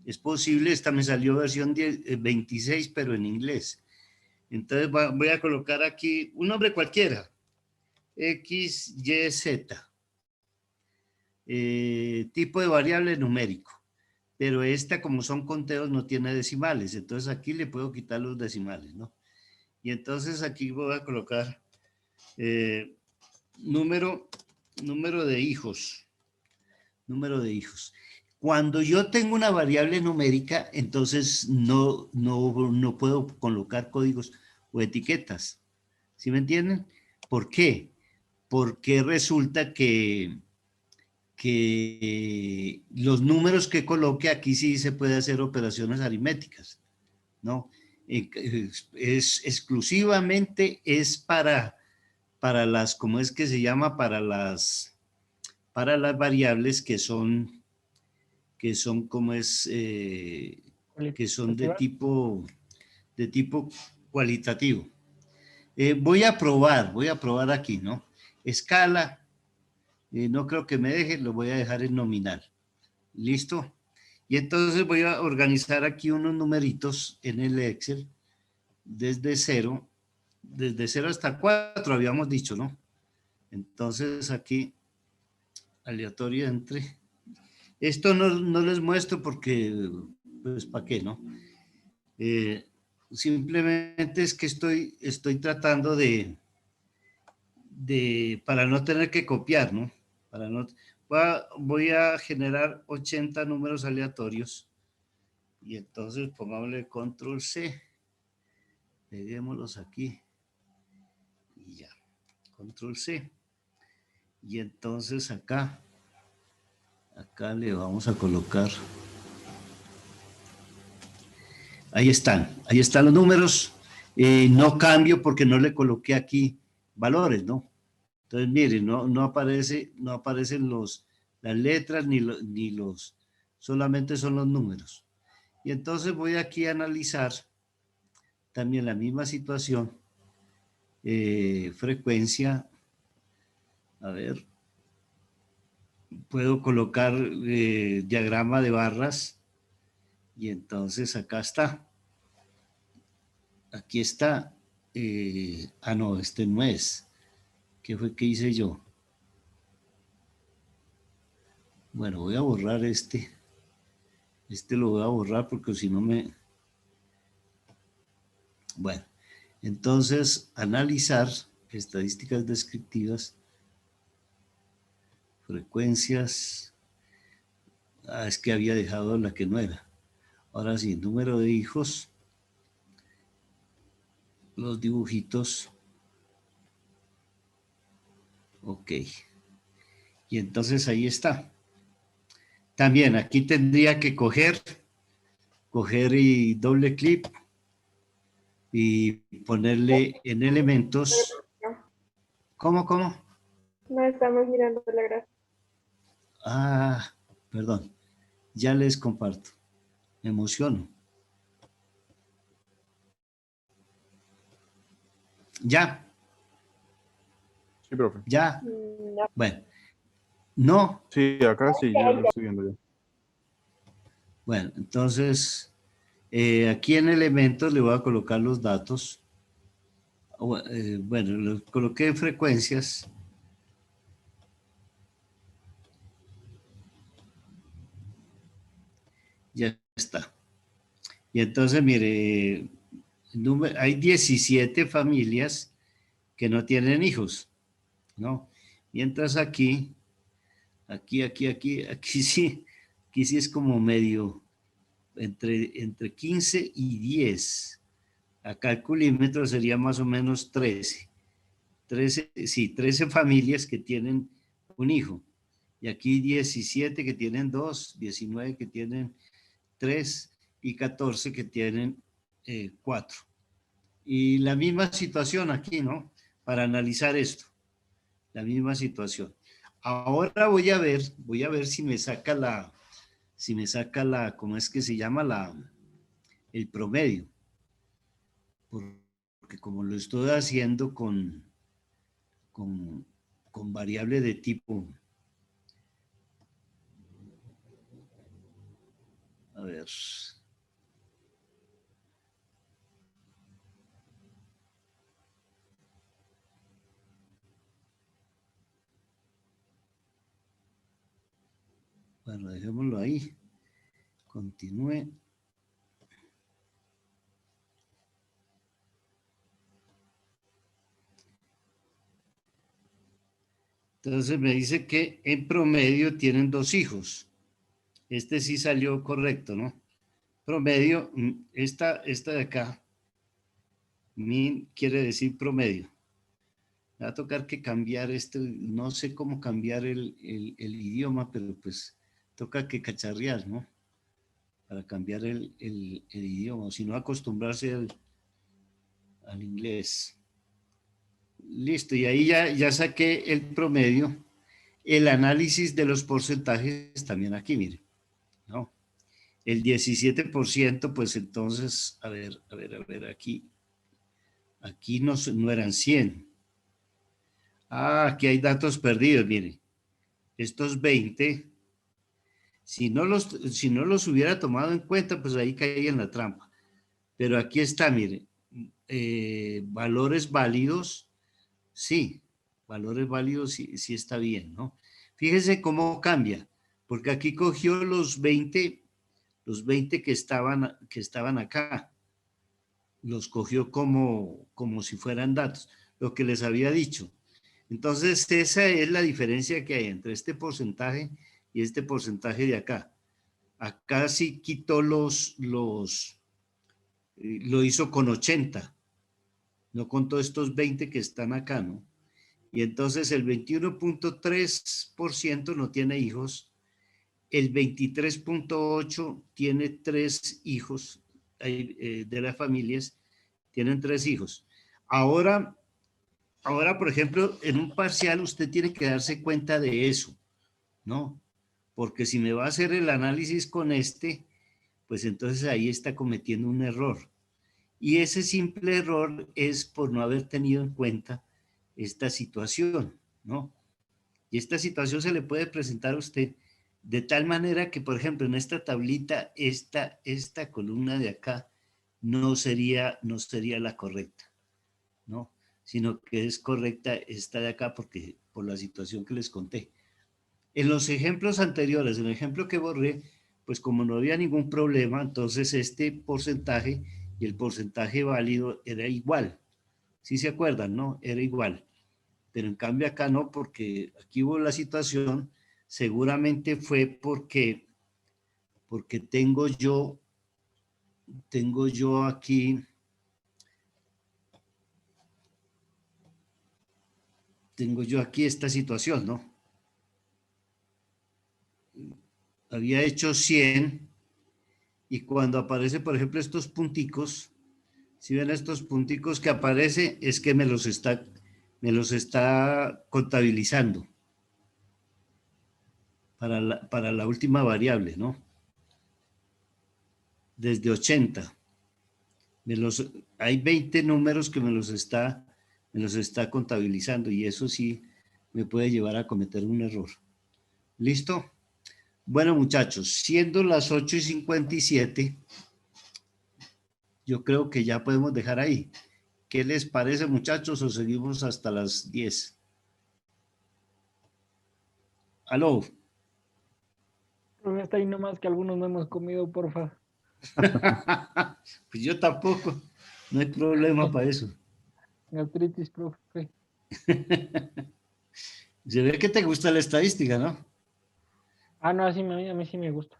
Es posible, esta me salió versión 26, pero en inglés. Entonces voy a colocar aquí un nombre cualquiera. X, Y, Z. Tipo de variable numérico. Pero esta, como son conteos, no tiene decimales. Entonces aquí le puedo quitar los decimales, ¿no? Y entonces aquí voy a colocar número de hijos. Número de hijos. Cuando yo tengo una variable numérica, entonces no puedo colocar códigos o etiquetas. ¿Sí me entienden? ¿Por qué? Porque resulta que los números que coloque aquí sí se puede hacer operaciones aritméticas, ¿no? Es exclusivamente es para las, ¿cómo es que se llama? Para las variables que son como es, que son de tipo cualitativo. Voy a probar aquí, ¿no? Escala, no creo que me deje, lo voy a dejar en nominal. ¿Listo? Y entonces voy a organizar aquí unos numeritos en el Excel desde 0 hasta 4 habíamos dicho, ¿no? Entonces aquí, aleatorio entre. Esto no les muestro porque, pues, ¿para qué, no? Simplemente es que estoy tratando para no tener que copiar, ¿no? Voy a generar 80 números aleatorios y entonces pongámosle control C, peguémoslos aquí y ya, control C. Y entonces acá le vamos a colocar, ahí están los números. No cambio porque no le coloqué aquí valores, ¿no? Entonces, miren, no aparecen las letras ni los, solamente son los números. Y entonces voy aquí a analizar también la misma situación, frecuencia, a ver, puedo colocar diagrama de barras y entonces acá está. Aquí está. No, este no es. ¿Qué fue que hice yo? Bueno, voy a borrar este. Este lo voy a borrar porque si no me... Bueno, entonces analizar estadísticas descriptivas, frecuencias. Es que había dejado la que no era. Ahora sí, número de hijos, los dibujitos. Ok. Y entonces ahí está. También aquí tendría que coger y doble clic y ponerle en elementos. ¿Cómo? No estamos mirando la gráfica. Perdón. Ya les comparto. Me emociono. ¿Ya? Sí, profe. ¿Ya? No. Bueno. ¿No? Sí, acá sí, yo lo estoy viendo ya. Bueno, entonces, aquí en elementos le voy a colocar los datos. Bueno, los coloqué en frecuencias. Ya está. Y entonces, mire, hay 17 familias que no tienen hijos, ¿no? Mientras aquí sí, aquí sí es como medio entre 15 y 10. Acá el culímetro sería más o menos 13. 13 familias que tienen un hijo. Y aquí 17 que tienen dos, 19 que tienen tres y 14 que tienen cuatro. Y la misma situación aquí, ¿no? Para analizar esto, la misma situación. Ahora voy a ver si me saca ¿cómo es que se llama? El promedio. Porque como lo estoy haciendo con, con variable de tipo, a ver, bueno, dejémoslo ahí, continúe. Entonces me dice que en promedio tienen 2 hijos. Este sí salió correcto, ¿no? Promedio, esta de acá, min quiere decir promedio. Me va a tocar que cambiar esto, no sé cómo cambiar el idioma, pero pues toca que cacharrear, ¿no? Para cambiar el idioma, si no acostumbrarse al inglés. Listo, y ahí ya saqué el promedio. El análisis de los porcentajes también aquí, mire, ¿no? El 17%, pues entonces, a ver, aquí no eran 100. Aquí hay datos perdidos, mire. Estos 20, si no los hubiera tomado en cuenta, pues ahí caía en la trampa. Pero aquí está, mire, valores válidos, sí, valores válidos sí está bien, ¿no? Fíjese cómo cambia, porque aquí cogió los 20 que estaban acá, los cogió como si fueran datos, lo que les había dicho. Entonces, esa es la diferencia que hay entre este porcentaje y este porcentaje de acá. Acá sí quitó lo hizo con 80, no con todos estos 20 que están acá, ¿no? Y entonces el 21.3% no tiene hijos, el 23.8% tiene 3 hijos, de las familias tienen 3 hijos. Ahora, por ejemplo, en un parcial usted tiene que darse cuenta de eso, ¿no? Porque si me va a hacer el análisis con pues entonces ahí está cometiendo un error. Y ese simple error es por no haber tenido en cuenta esta situación, ¿no? Y esta situación se le puede presentar a usted de tal manera que, por ejemplo, en esta tablita, esta columna de acá no sería la correcta, ¿no? Sino que es correcta esta de acá por la situación que les conté. En los ejemplos anteriores, en el ejemplo que borré, pues como no había ningún problema, entonces este porcentaje y el porcentaje válido era igual. ¿Sí se acuerdan, no? Era igual. Pero en cambio acá no, porque aquí hubo la situación, seguramente fue porque tengo yo aquí, esta situación, ¿no? Había hecho 100 y cuando aparece, por ejemplo, estos punticos, si ven estos punticos que aparece, es que me los está contabilizando para la última variable, ¿no? Desde 80. Hay 20 números que me los está contabilizando y eso sí me puede llevar a cometer un error. ¿Listo? Bueno, muchachos, siendo las 8:57, yo creo que ya podemos dejar ahí. ¿Qué les parece, muchachos, o seguimos hasta las 10? ¿Aló? Profe, está ahí nomás que algunos no hemos comido, porfa. Pues yo tampoco, no hay problema para eso. Gastritis, profe. Se ve que te gusta la estadística, ¿no? Ah, no, a mí sí me gusta.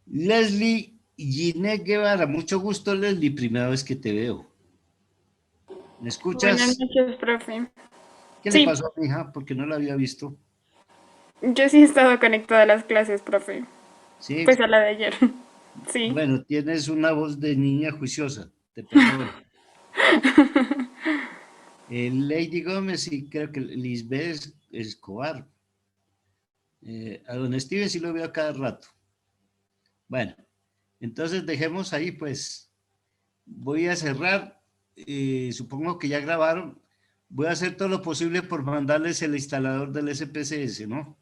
Leslie Ginette Guevara, mucho gusto, Leslie, primera vez que te veo. ¿Me escuchas? Buenas noches, profe. ¿Qué Sí. le pasó a mi hija? Porque no la había visto. Yo sí he estado conectada a las clases, profe. Sí, Pues a la de ayer. Sí. bueno, tienes una voz de niña juiciosa, te perdono. Lady Gómez y creo que Lisbeth Escobar. A don Steven sí lo veo a cada rato. Bueno, entonces dejemos ahí, pues voy a cerrar. Supongo que ya grabaron. Voy a hacer todo lo posible por mandarles el instalador del SPSS, ¿no?